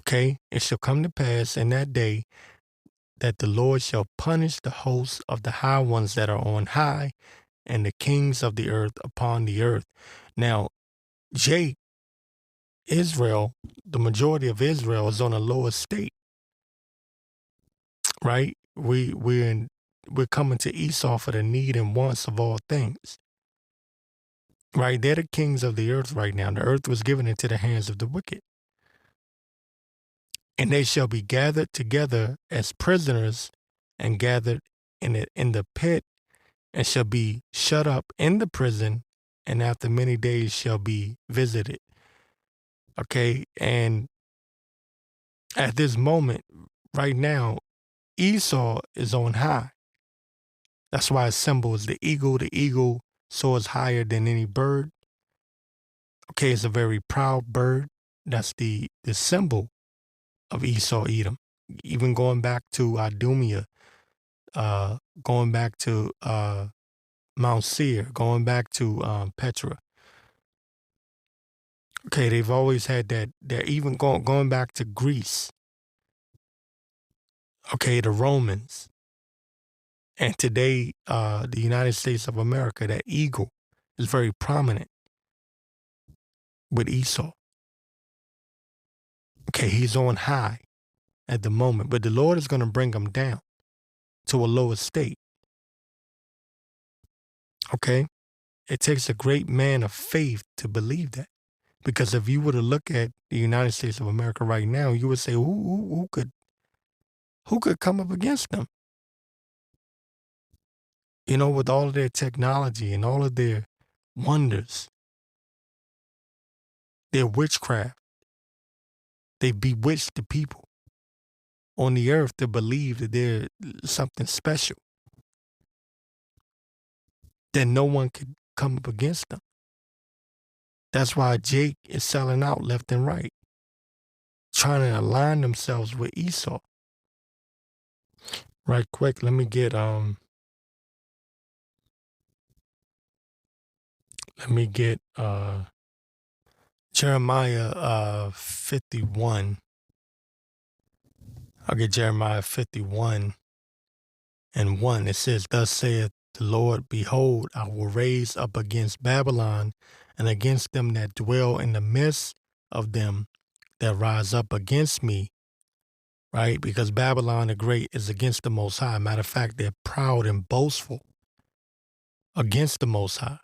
Okay? It shall come to pass in that day that the Lord shall punish the hosts of the high ones that are on high, and the kings of the earth upon the earth. Now, Israel, the majority of Israel is on a lower state, right? We're coming to Esau for the need and wants of all things, right? They're the kings of the earth right now. The earth was given into the hands of the wicked, and they shall be gathered together as prisoners, and gathered in the pit, and shall be shut up in the prison, and after many days shall be visited. Okay, and at this moment, right now, Esau is on high. That's why its symbol is the eagle. The eagle soars higher than any bird. Okay, it's a very proud bird. That's the symbol of Esau, Edom. Even going back to Idumea, going back to Mount Seir, going back to Petra. Okay, they've always had that. They're even going back to Greece. Okay, the Romans. And today, the United States of America, that eagle is very prominent with Esau. Okay, he's on high at the moment, but the Lord is going to bring him down to a lower state. Okay? It takes a great man of faith to believe that. Because if you were to look at the United States of America right now, you would say, who could come up against them? You know, with all of their technology and all of their wonders, their witchcraft, they bewitched the people on the earth to believe that they're something special, that no one could come up against them. That's why Jake is selling out left and right, trying to align themselves with Esau. Right quick, let me get Jeremiah 51. I'll get Jeremiah 51 and 1, it says, "Thus saith the Lord, Behold, I will raise up against Babylon and against them that dwell in the midst of them that rise up against me," right? Because Babylon the Great is against the Most High. Matter of fact, they're proud and boastful against the Most High,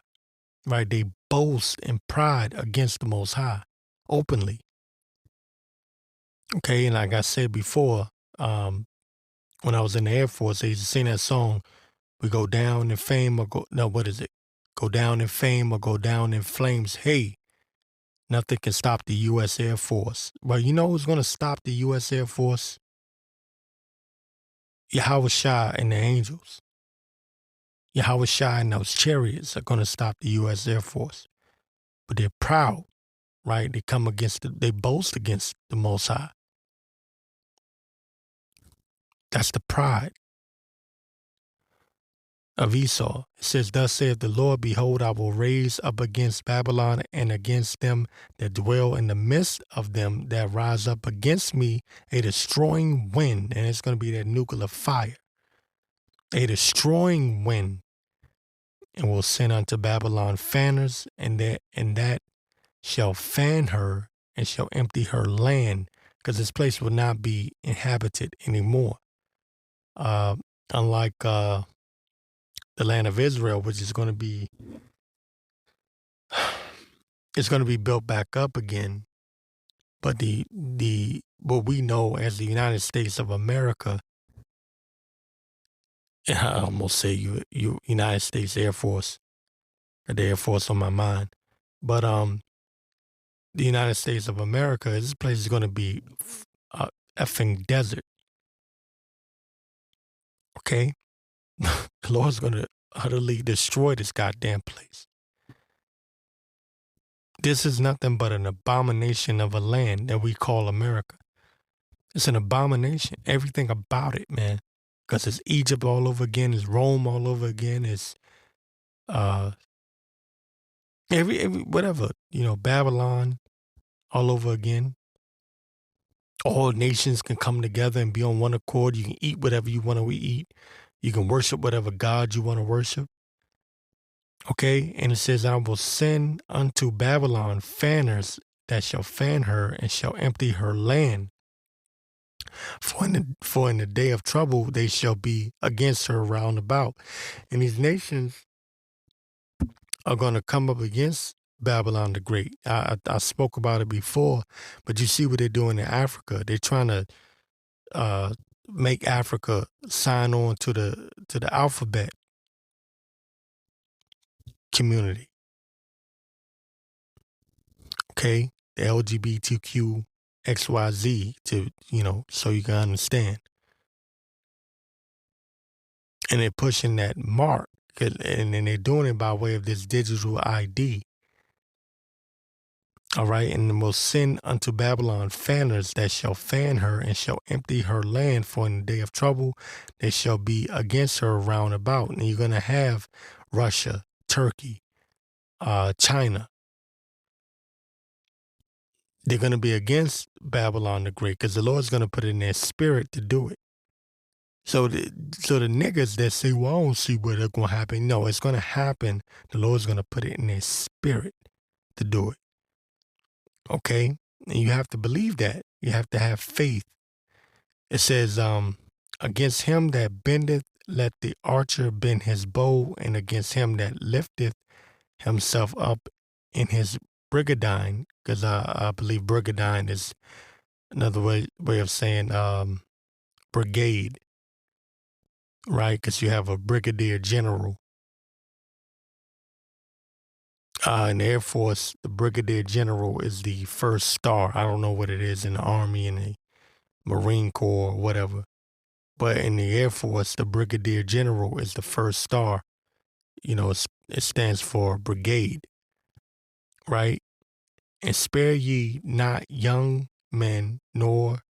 right? They boast in pride against the Most High openly. Okay, and like I said before, when I was in the Air Force, they used to sing that song, "We go down in fame or go," no, what is it? "Go down in fame or go down in flames. Hey, nothing can stop the U.S. Air Force." Well, you know who's going to stop the U.S. Air Force? Yahawashi and the angels. Yahawashi and those chariots are going to stop the U.S. Air Force. But they're proud, right? They come against, they boast against the Most High. That's the pride of Esau. It says, "Thus saith the Lord, Behold, I will raise up against Babylon and against them that dwell in the midst of them that rise up against me a destroying wind." And it's going to be that nuclear fire. "A destroying wind, and will send unto Babylon fanners, and that shall fan her and shall empty her land," because this place will not be inhabited anymore. Unlike the land of Israel, which is going to be it's going to be built back up again. But the what we know as the United States of America, I almost say United States Air Force, or the Air Force on my mind. But the United States of America, this place is going to be effing desert. Okay, the Lord's going to utterly destroy this goddamn place. This is nothing but an abomination of a land that we call America. It's an abomination. Everything about it, man. Because it's Egypt all over again. It's Rome all over again. It's every whatever, Babylon all over again. All nations can come together and be on one accord. You can eat whatever you want to eat. You can worship whatever God you want to worship. Okay? And it says, "I will send unto Babylon fanners that shall fan her and shall empty her land. For in the day of trouble they shall be against her round about." And these nations are going to come up against Babylon the Great. I spoke about it before, but you see what they're doing in Africa. They're trying to make Africa sign on to the alphabet community. Okay, the LGBTQ XYZ, to so you can understand. And they're pushing that mark, and then they're doing it by way of this digital ID. All right, "And will send unto Babylon fanners that shall fan her and shall empty her land, for in the day of trouble they shall be against her round about." And you're going to have Russia, Turkey, China. They're going to be against Babylon the Great because the Lord's going to put it in their spirit to do it. So the niggas that say, "Well, I don't see where that's going to happen." No, it's going to happen. The Lord's going to put it in their spirit to do it. Okay? And you have to believe that. You have to have faith. It says, "Against him that bendeth, let the archer bend his bow, and against him that lifteth himself up in his brigandine," because I believe brigandine is another way of saying brigade, right? Because you have a brigadier general. In the Air Force, the brigadier general is the first star. I don't know what it is in the Army and the Marine Corps or whatever. But in the Air Force, the brigadier general is the first star. It stands for brigade, right? "And spare ye not young men, nor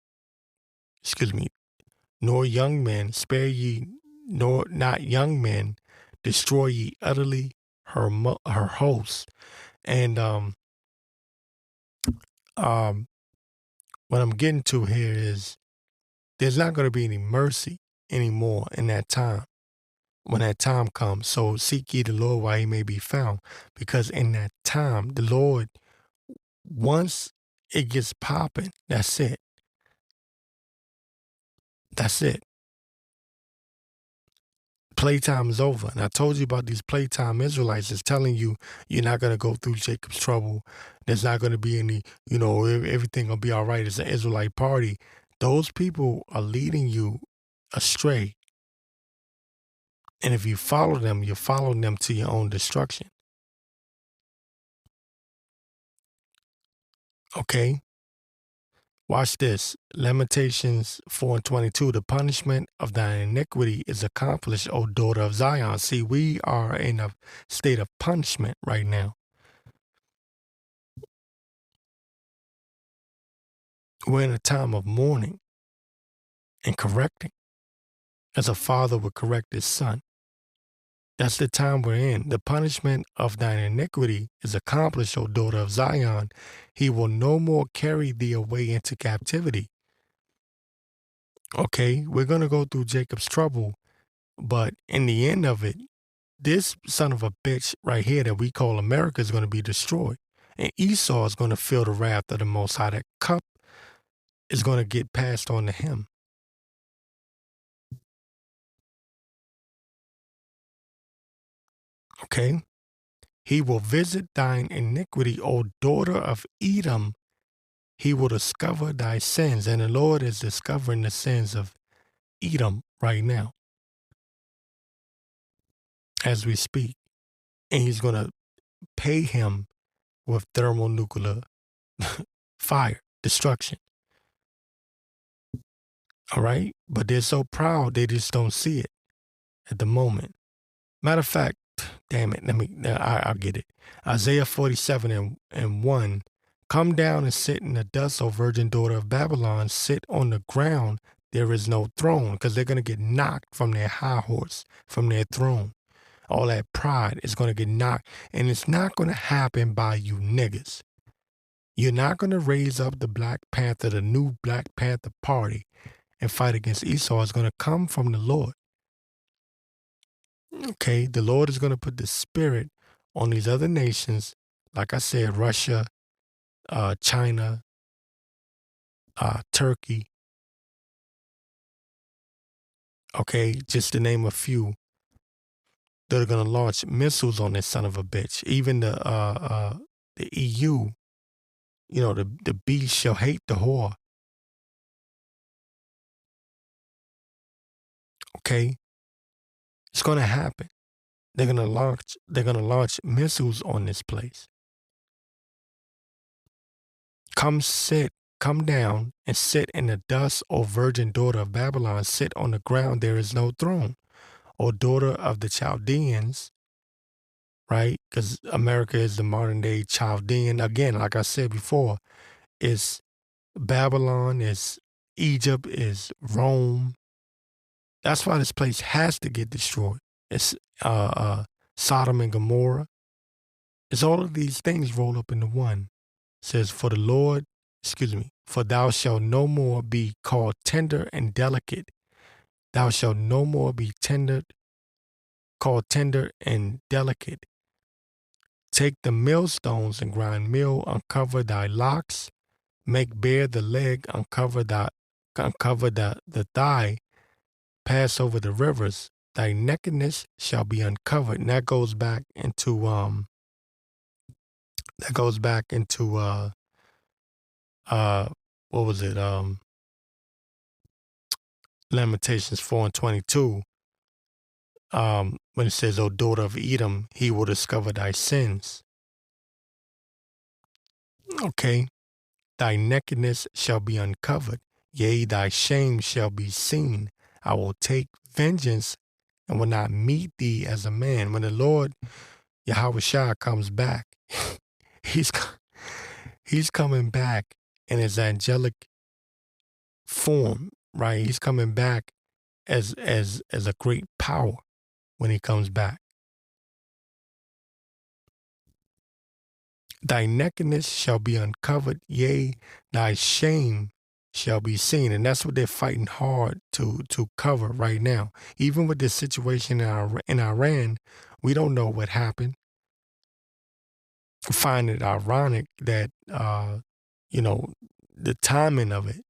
young men, spare ye nor not young men, destroy ye utterly her host." And what I'm getting to here is there's not going to be any mercy. anymore in that time, when that time comes. So seek ye the Lord while he may be found. Because in that time, the Lord, once it gets popping, that's it. That's it. Playtime is over. And I told you about these playtime Israelites. It's telling you you're not going to go through Jacob's trouble. There's not going to be any, everything will be all right. It's an Israelite party. Those people are leading you astray. And if you follow them, you're following them to your own destruction. Okay? Watch this. Lamentations 4:22. The punishment of thine iniquity is accomplished, O daughter of Zion. See, we are in a state of punishment right now. We're in a time of mourning and correcting, as a father would correct his son. That's the time we're in. The punishment of thine iniquity is accomplished, O daughter of Zion. He will no more carry thee away into captivity. Okay, we're going to go through Jacob's trouble, but in the end of it, this son of a bitch right here that we call America is going to be destroyed. And Esau is going to feel the wrath of the Most High. That cup is going to get passed on to him. Okay? He will visit thine iniquity, O daughter of Edom. He will discover thy sins. And the Lord is discovering the sins of Edom right now as we speak. And he's going to pay him with thermonuclear fire, destruction. All right? But they're so proud, they just don't see it at the moment. Matter of fact, damn it, I'll get it. Isaiah 47:1. Come down and sit in the dust, O virgin daughter of Babylon. Sit on the ground. There is no throne, because they're going to get knocked from their high horse, from their throne. All that pride is going to get knocked. And it's not going to happen by you niggas. You're not going to raise up the Black Panther, the new Black Panther party, and fight against Esau. It's going to come from the Lord. Okay, the Lord is going to put the spirit on these other nations, like I said, Russia, China, Turkey. Okay, just to name a few, that are going to launch missiles on this son of a bitch. Even the EU, the beast shall hate the whore. Okay, it's going to happen. They're going to launch missiles on this place. Come down and sit in the dust, O virgin daughter of Babylon. Sit on the ground, there is no throne. O daughter of the Chaldeans, right? Because America is the modern day Chaldean. Again, like I said before, it's Babylon, is Egypt, is Rome. That's why this place has to get destroyed. It's Sodom and Gomorrah. It's all of these things rolled up into one. It says, for thou shalt no more be called tender and delicate. Thou shalt no more be called tender and delicate. Take the millstones and grind meal, uncover thy locks, make bare the leg, uncover the thigh, pass over the rivers. Thy nakedness shall be uncovered. And that goes back into what was it? Lamentations 4:22. When it says, O daughter of Edom, he will discover thy sins. Okay. Thy nakedness shall be uncovered. Yea, thy shame shall be seen. I will take vengeance and will not meet thee as a man. When the Lord yahawashi comes back, he's coming back in his angelic form, right? He's coming back as a great power when he comes back. Thy nakedness shall be uncovered, yea, thy shame shall be seen. And that's what they're fighting hard to cover right now. Even with this situation in Iran, we don't know what happened. I find it ironic that, you know, the timing of it,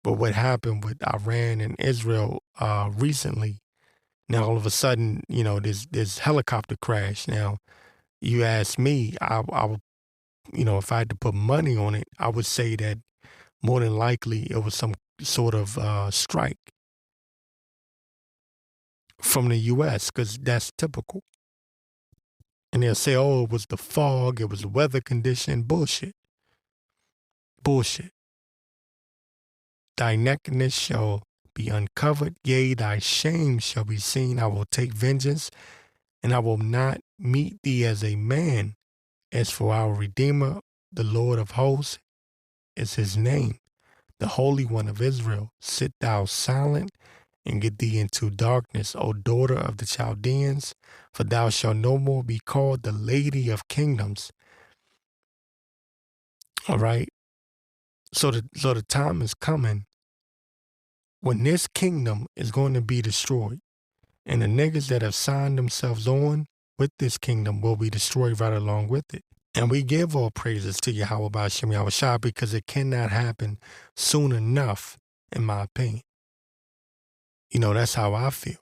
but what happened with Iran and Israel recently. Now, all of a sudden, this helicopter crash. Now, you ask me, I would, if I had to put money on it, I would say that more than likely it was some sort of strike from the U.S. because that's typical. And they'll say, oh, it was the fog, it was the weather condition. Bullshit. Bullshit. Thy nakedness shall be uncovered, yea, thy shame shall be seen. I will take vengeance, and I will not meet thee as a man. As for our Redeemer, the Lord of hosts is his name, the Holy One of Israel. Sit thou silent and get thee into darkness, O daughter of the Chaldeans, for thou shalt no more be called the Lady of Kingdoms. All right. So the time is coming when this kingdom is going to be destroyed, and the niggas that have signed themselves on with this kingdom will be destroyed right along with it. And we give all praises to Yahweh Ba'ashem Yahawashi because it cannot happen soon enough, in my opinion. That's how I feel.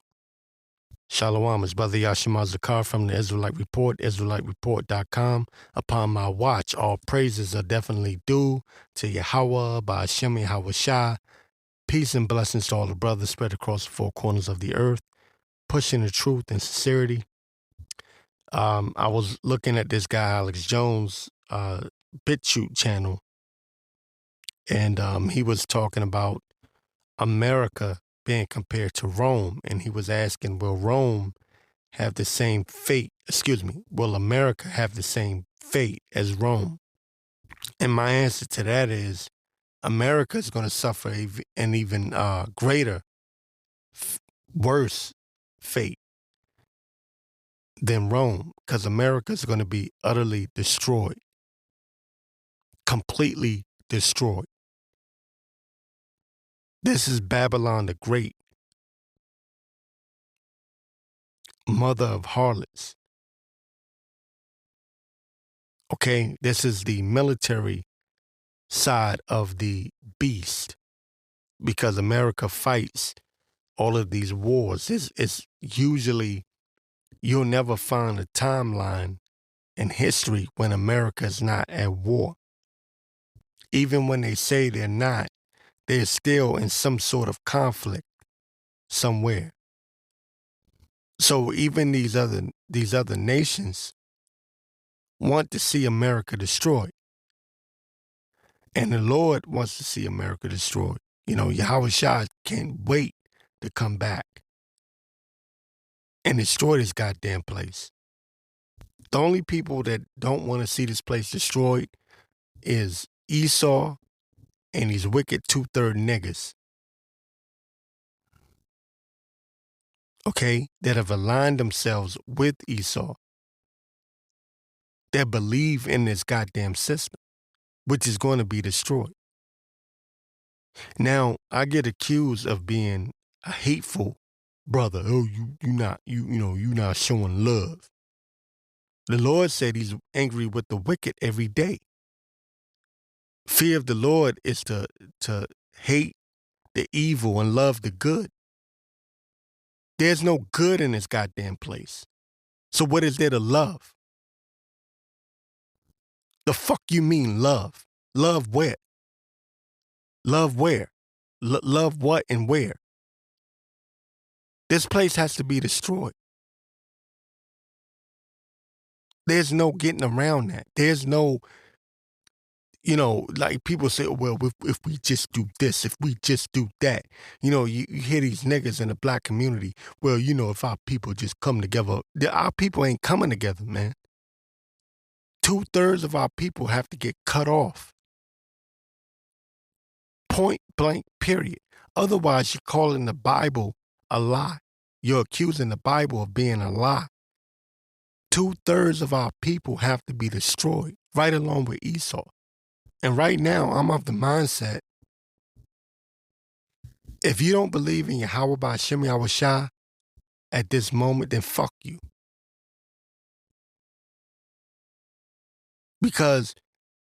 Shalom, it's Brother Yashima Zakar from the Israelite Report, IsraeliteReport.com. Upon my watch, all praises are definitely due to Yahweh Ba'ashem Yahawashi. Peace and blessings to all the brothers spread across the four corners of the earth, pushing the truth and sincerity. I was looking at this guy, Alex Jones, BitChute channel, and he was talking about America being compared to Rome, and he was asking, will Rome have the same fate? Will America have the same fate as Rome? And my answer to that is America is going to suffer an even greater, worse fate than Rome, because America is going to be utterly destroyed, completely destroyed. This is Babylon the Great, mother of harlots. Okay, this is the military side of the beast, because America fights all of these wars. It's usually, you'll never find a timeline in history when America is not at war. Even when they say they're not, they're still in some sort of conflict somewhere. So even these other nations want to see America destroyed. And the Lord wants to see America destroyed. Yahweh Shah can't wait to come back and destroy this goddamn place. The only people that don't want to see this place destroyed is Esau and these wicked 2/3 niggas. Okay, that have aligned themselves with Esau, that believe in this goddamn system, which is going to be destroyed. Now, I get accused of being a hateful brother. Oh, you're not showing love. The Lord said he's angry with the wicked every day. Fear of the Lord is to hate the evil and love the good. There's no good in this goddamn place. So what is there to love? The fuck you mean love? Love where? Love where? Love what and where? This place has to be destroyed. There's no getting around that. There's no, like people say, well, if we just do this, if we just do that, you hear these niggas in the black community, well, if our people just come together, our people ain't coming together, man. 2/3 of our people have to get cut off. Point blank, period. Otherwise, you're calling the Bible a lie. You're accusing the Bible of being a lie. 2/3 of our people have to be destroyed, right along with Esau. And right now, I'm of the mindset If you don't believe in Yahweh by Hashem Yahawashi at this moment, then fuck you. Because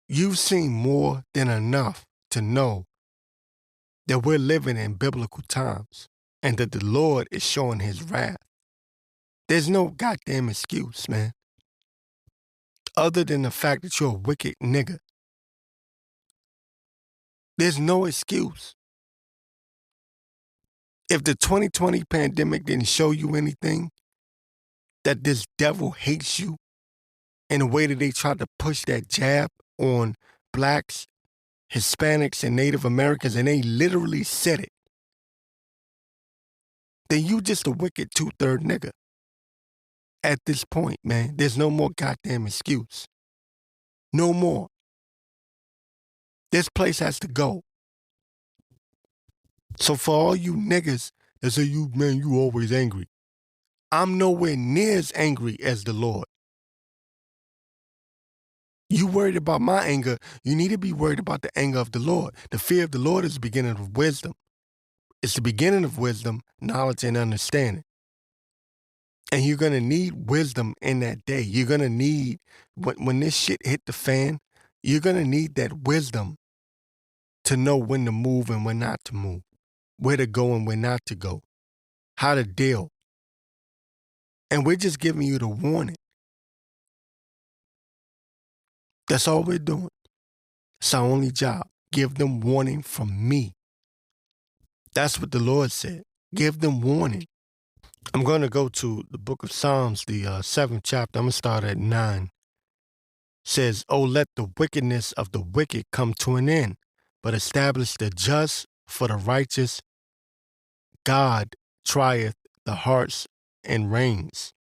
you've seen more than enough to know that we're living in biblical times and that the Lord is showing his wrath. There's no goddamn excuse, man, other than the fact that you're a wicked nigga. There's no excuse. If the 2020 pandemic didn't show you anything, that this devil hates you in a way that they tried to push that jab on blacks, Hispanics, and Native Americans, and they literally said it, then you just a wicked 2/3 nigga. At this point, man, there's no more goddamn excuse. No more. This place has to go. So for all you niggas that say, you always angry, I'm nowhere near as angry as the Lord. You worried about my anger, you need to be worried about the anger of the Lord. The fear of the Lord is the beginning of wisdom. It's the beginning of wisdom, knowledge, and understanding. And you're going to need wisdom in that day. You're going to need, when this shit hit the fan, you're going to need that wisdom to know when to move and when not to move, where to go and where not to go, how to deal. And we're just giving you the warning. That's all we're doing. It's our only job. Give them warning from me. That's what the Lord said. Give them warning. I'm going to go to the book of Psalms, the 7th chapter. I'm going to start at 9. It says, "Oh, let the wickedness of the wicked come to an end, but establish the just for the righteous. God trieth the hearts and reins."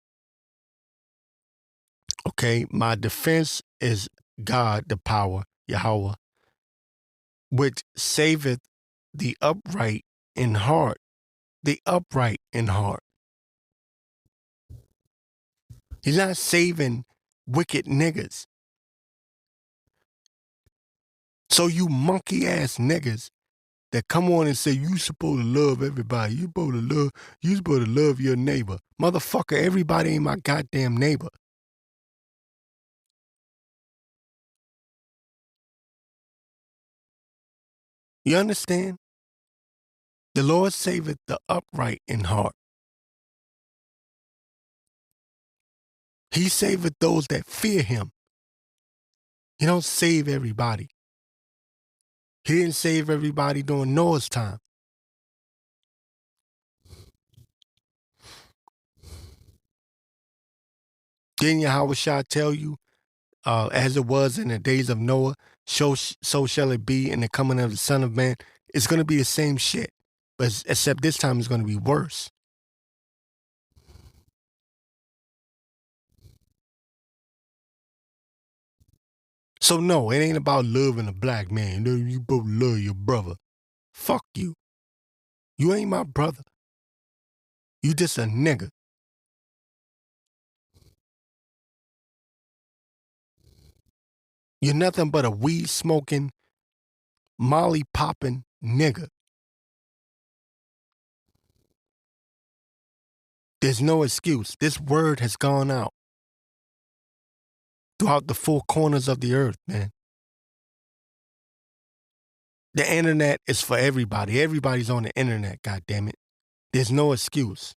Okay, my defense is God, the power, Yahweh, which saveth the upright in heart. The upright in heart. He's not saving wicked niggas. So you monkey ass niggas that come on and say you supposed to love everybody. You supposed to love your neighbor. Motherfucker, everybody ain't my goddamn neighbor. You understand? The Lord saveth the upright in heart. He saveth those that fear him. He don't save everybody. He didn't save everybody during Noah's time. Didn't Yahawashi tell you, as it was in the days of Noah, so shall it be in the coming of the Son of Man? It's going to be the same shit, but except this time it's going to be worse. So no, it ain't about loving a black man. You both love your brother. Fuck you. You ain't my brother. You just a nigga. You're nothing but a weed smoking, molly popping nigga. There's no excuse. This word has gone out throughout the four corners of the earth, man. The internet is for everybody. Everybody's on the internet, goddammit. There's no excuse.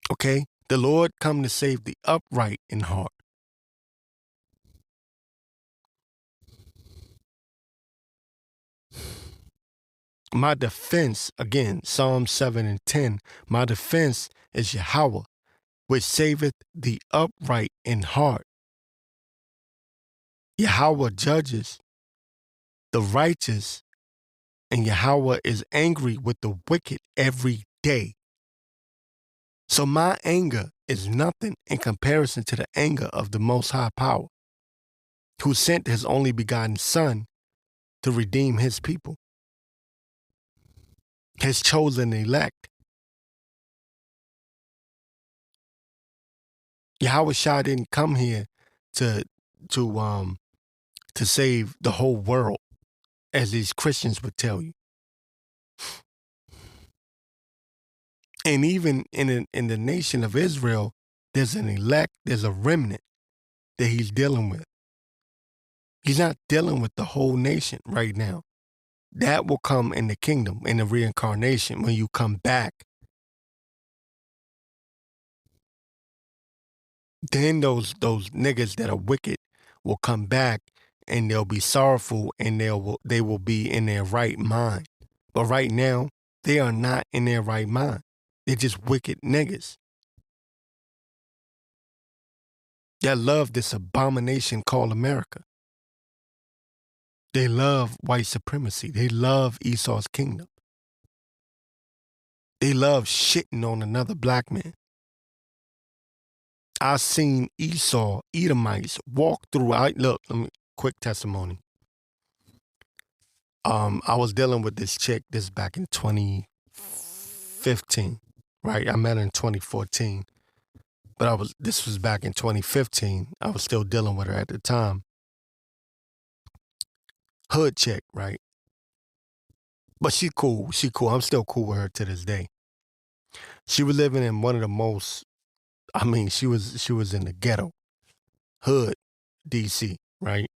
Okay? The Lord come to save the upright in heart. My defense, again, Psalm 7 and 10, my defense is Yahweh, which saveth the upright in heart. Yahweh judges the righteous, and Yahweh is angry with the wicked every day. So my anger is nothing in comparison to the anger of the Most High Power, who sent his only begotten Son to redeem his people, his chosen elect. Yahawashi didn't come here to save the whole world as these Christians would tell you. And even in the nation of Israel, there's an elect, there's a remnant that he's dealing with. He's not dealing with the whole nation right now. That will come in the kingdom, in the reincarnation, when you come back. Then those niggas that are wicked will come back and they'll be sorrowful and they will be in their right mind. But right now, they are not in their right mind. They're just wicked niggas that love this abomination called America. They love white supremacy. They love Esau's kingdom. They love shitting on another black man. I seen Esau, Edomites walk through. Look, let me quick testimony. I was dealing with this chick. This back in 2015, right? I met her in 2014, but this was back in 2015. I was still dealing with her at the time. Hood chick, right? But she cool. She cool. I'm still cool with her to this day. She was living in one of the most. I mean, she was in the ghetto, hood, DC, right?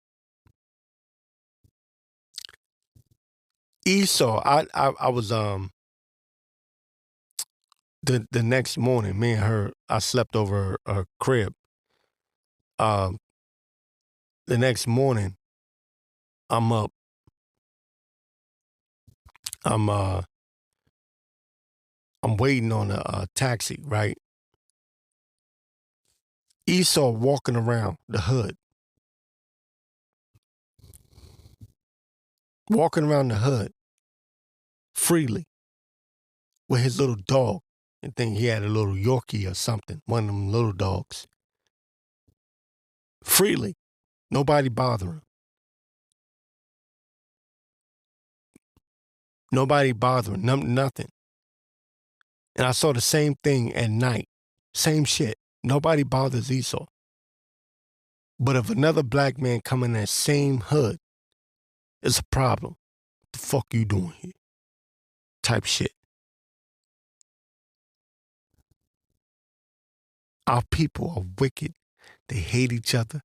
Esau, I was the next morning, me and her, I slept over her crib. The next morning, I'm up. I'm waiting on a taxi, right? Esau walking around the hood. Walking around the hood freely with his little dog. I think he had a little Yorkie or something, one of them little dogs. Freely. Nobody bothering. Nobody bothering. Nothing. And I saw the same thing at night. Same shit. Nobody bothers Esau. But if another black man come in that same hood, it's a problem. What the fuck you doing here? Type shit. Our people are wicked. They hate each other.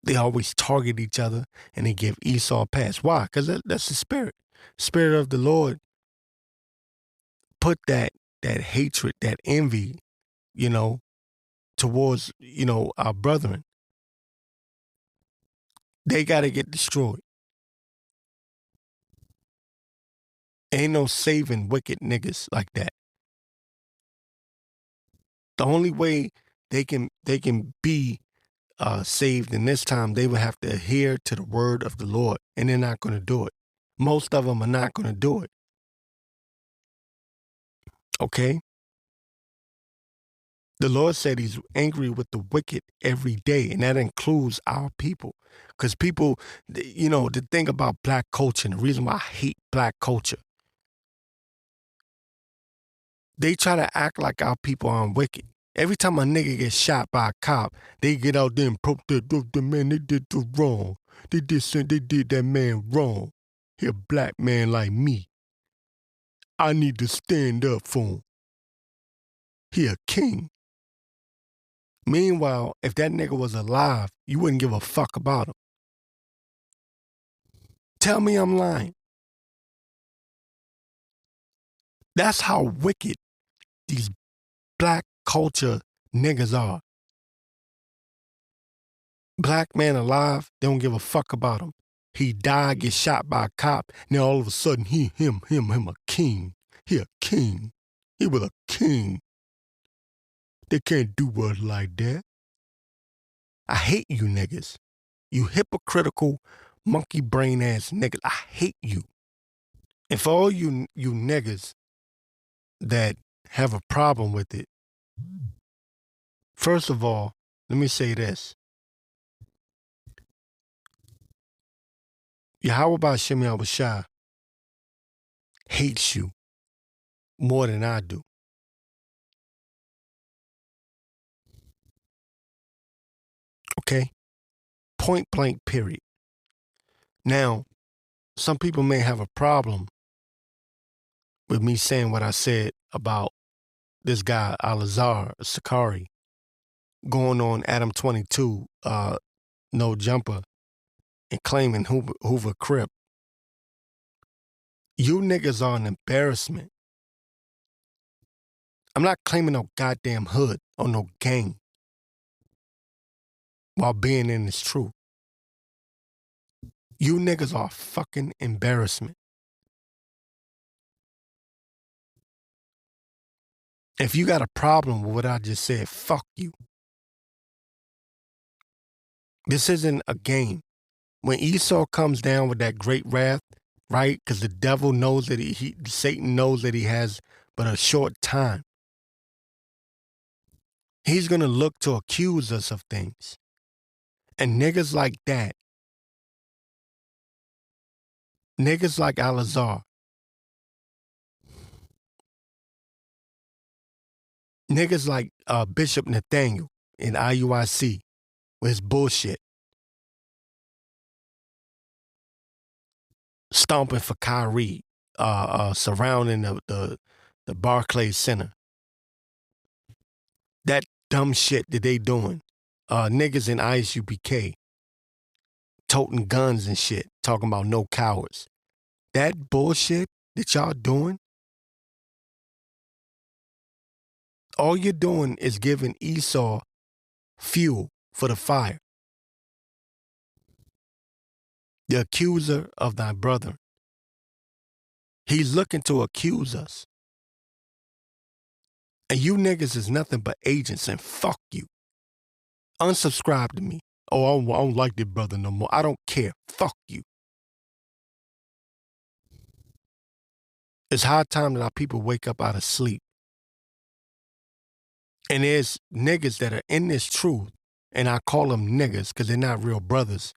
They always target each other and they give Esau a pass. Why? Because that's the spirit. Spirit of the Lord put that hatred, that envy, towards, our brethren. They got to get destroyed. Ain't no saving wicked niggas like that. The only way they can be saved in this time, they would have to adhere to the word of the Lord, and they're not going to do it. Most of them are not going to do it. Okay? The Lord said he's angry with the wicked every day, and that includes our people. Because people, the thing about black culture, and the reason why I hate black culture, they try to act like our people aren't wicked. Every time a nigga gets shot by a cop, they get out there and protest, the man, they did the wrong. They did that man wrong. He a black man like me. I need to stand up for him. He a king. Meanwhile, if that nigga was alive, you wouldn't give a fuck about him. Tell me I'm lying. That's how wicked these black culture niggas are. Black man alive, they don't give a fuck about him. He died, get shot by a cop, now all of a sudden him a king. He a king. He was a king. They can't do us like that. I hate you niggas. You hypocritical, monkey brain ass niggas. I hate you. And for all you niggas that have a problem with it, first of all, let me say this. Yahawashi hates you more than I do. Okay? Point blank, period. Now, some people may have a problem with me saying what I said about this guy, Al-Azhar Sakari, going on Adam 22, no jumper, and claiming Hoover Crip. You niggas are an embarrassment. I'm not claiming no goddamn hood or no gang while being in this truth. You niggas are a fucking embarrassment. If you got a problem with what I just said, fuck you. This isn't a game. When Esau comes down with that great wrath, right? Because the devil knows that Satan knows that he has but a short time. He's going to look to accuse us of things. And niggas like that, niggas like Al-Azhar, niggas like Bishop Nathaniel in IUIC with his bullshit, stomping for Kyrie, surrounding the Barclays Center. That dumb shit that they doing. Niggas in ISUPK toting guns and shit, talking about no cowards. That bullshit that y'all doing, all you're doing is giving Esau fuel for the fire. The accuser of thy brother. He's looking to accuse us. And you niggas is nothing but agents, and fuck you. Unsubscribe to me. Oh, I don't like this brother no more. I don't care. Fuck you. It's high time that our people wake up out of sleep. And there's niggas that are in this truth, and I call them niggas because they're not real brothers,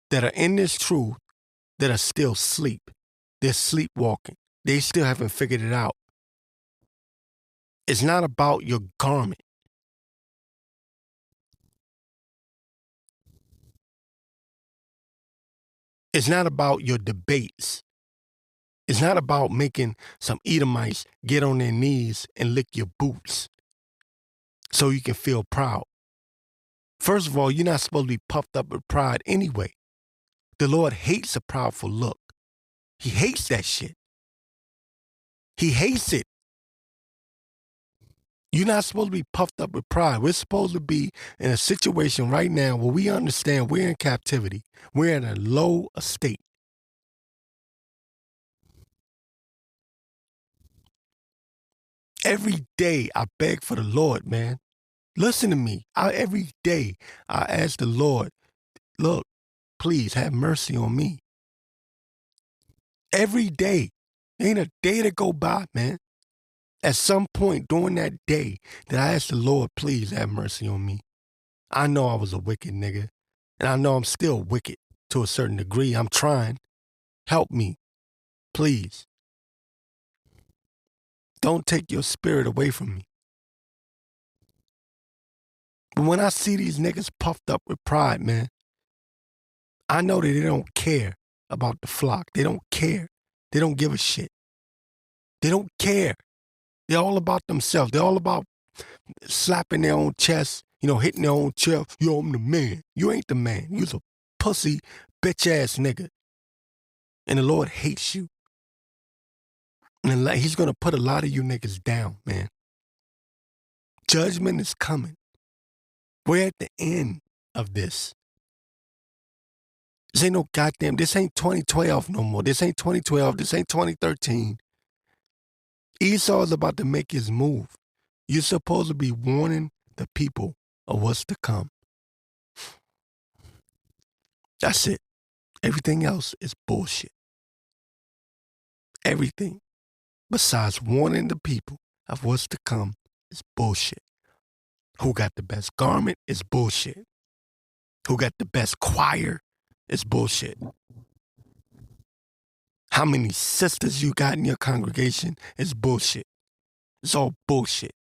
that are in this truth that are still asleep. They're sleepwalking. They still haven't figured it out. It's not about your garment. It's not about your debates. It's not about making some Edomites get on their knees and lick your boots so you can feel proud. First of all, you're not supposed to be puffed up with pride anyway. The Lord hates a proudful look. He hates that shit. He hates it. You're not supposed to be puffed up with pride. We're supposed to be in a situation right now where we understand we're in captivity. We're in a low estate. Every day I beg for the Lord, man. Listen to me. Every day I ask the Lord, look, please have mercy on me. Every day. There ain't a day to go by, man. At some point during that day that I asked the Lord, please have mercy on me. I know I was a wicked nigga. And I know I'm still wicked to a certain degree. I'm trying. Help me. Please. Don't take your spirit away from me. But when I see these niggas puffed up with pride, man, I know that they don't care about the flock. They don't care. They don't give a shit. They don't care. They're all about themselves. They're all about slapping their own chest, hitting their own chest. Yo, I'm the man. You ain't the man. You's a pussy, bitch-ass nigga. And the Lord hates you. And he's going to put a lot of you niggas down, man. Judgment is coming. We're at the end of this. This ain't no goddamn, this ain't 2012 no more. This ain't 2012. This ain't 2013. Esau is about to make his move. You're supposed to be warning the people of what's to come. That's it. Everything else is bullshit. Everything besides warning the people of what's to come is bullshit. Who got the best garment is bullshit. Who got the best choir is bullshit. How many sisters you got in your congregation is bullshit. It's all bullshit.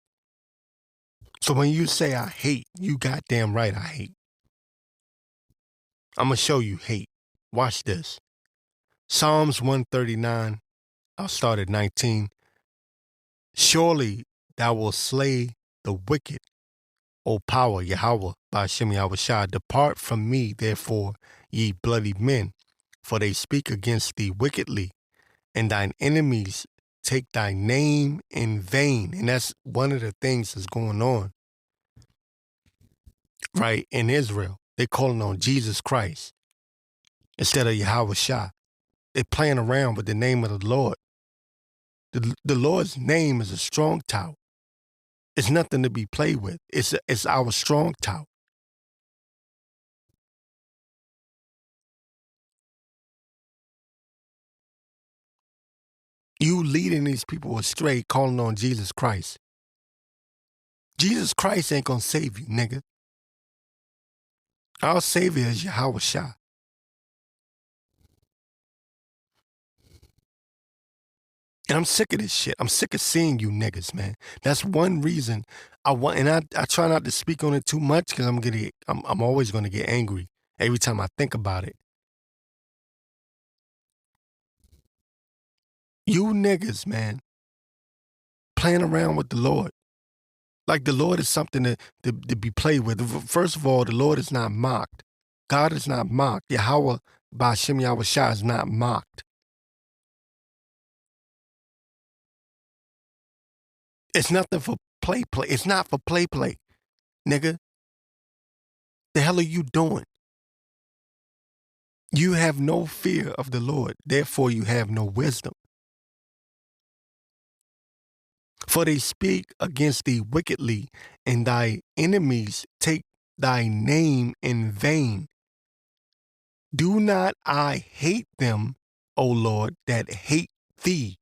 So when you say I hate, you goddamn right I hate. I'm going to show you hate. Watch this. Psalms 139, I'll start at 19. Surely thou wilt slay the wicked, O power, Yahweh, by Hashem Yahawashi. Depart from me, therefore, ye bloody men, for they speak against thee wickedly, and thine enemies take thy name in vain. And that's one of the things that's going on, right, in Israel. They're calling on Jesus Christ instead of Yahawashi. They're playing around with the name of the Lord. The Lord's name is a strong tower. It's nothing to be played with. It's our strong tower. You leading these people astray, calling on Jesus Christ. Jesus Christ ain't gonna save you, nigga. Our Savior is Yahawashi. And I'm sick of this shit. I'm sick of seeing you niggas, man. That's one reason I want, and I try not to speak on it too much because I'm always gonna get angry every time I think about it. You niggas, man, playing around with the Lord. Like the Lord is something to be played with. First of all, the Lord is not mocked. God is not mocked. Yahweh by Hashem Yahawashi is not mocked. It's nothing for play. It's not for play, nigga. The hell are you doing? You have no fear of the Lord, therefore you have no wisdom. For they speak against thee wickedly, and thy enemies take thy name in vain. Do not I hate them, O Lord, that hate thee?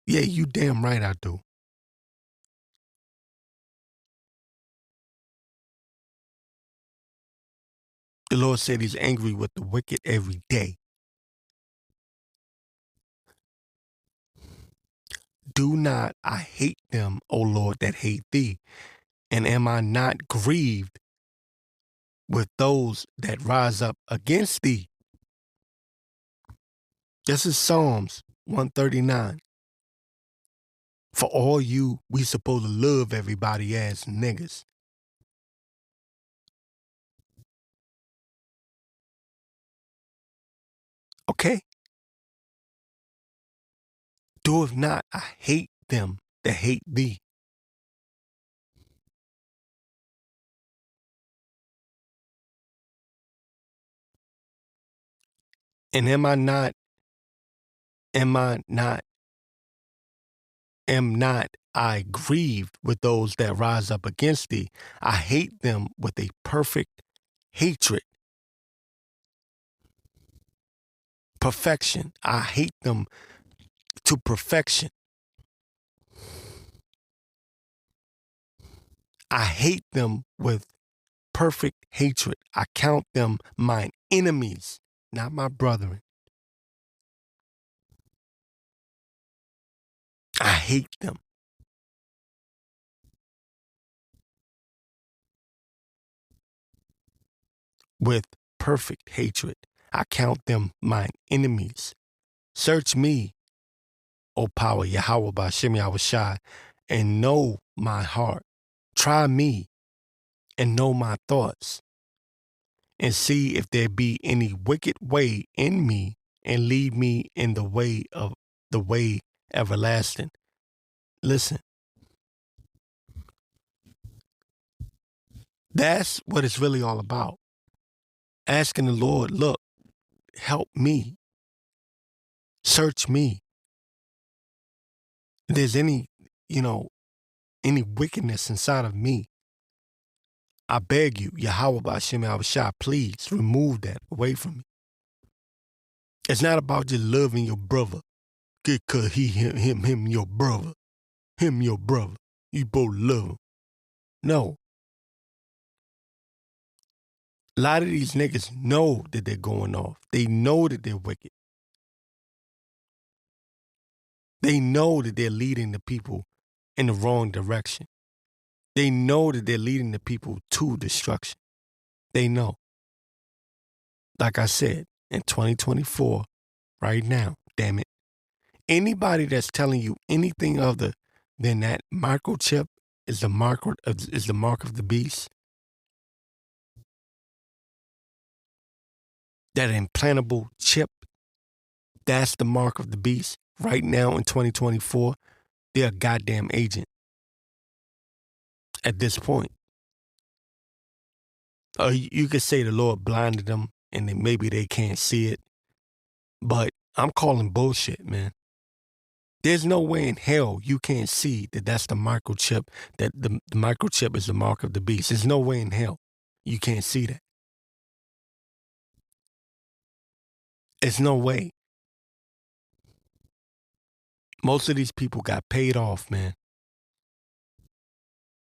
Yeah, you damn right I do. The Lord said he's angry with the wicked every day. Do not I hate them, O Lord, that hate thee? And am I not grieved with those that rise up against thee? This is Psalms 139. For all you, we supposed to love everybody as niggas. Okay? Do if not, I hate them that hate thee. And am not I grieved with those that rise up against thee? I hate them with a perfect hatred. Perfection. I hate them to perfection. I hate them with perfect hatred. I count them mine enemies, not my brethren. I hate them. With perfect hatred. I count them mine enemies. Search me, O power, Yahweh by Hashem Yahawashi, and know my heart. Try me and know my thoughts, and see if there be any wicked way in me, and lead me in the way everlasting. Listen, that's what it's really all about. Asking the Lord, look, help me. Search me. If there's any wickedness inside of me, I beg you, Yahweh by Hashem Yahawashi, please remove that away from me. It's not about just loving your brother. Cause him, your brother. Him, your brother. You both love him. No. A lot of these niggas know that they're going off. They know that they're wicked. They know that they're leading the people in the wrong direction. They know that they're leading the people to destruction. They know. Like I said, in 2024, right now, damn it, anybody that's telling you anything other than that microchip is the mark of the beast, that implantable chip, that's the mark of the beast. Right now in 2024, they're a goddamn agent at this point. You could say the Lord blinded them and then maybe they can't see it, but I'm calling bullshit, man. There's no way in hell you can't see that that's the microchip, that the microchip is the mark of the beast. There's no way in hell you can't see that. There's no way. Most of these people got paid off, man.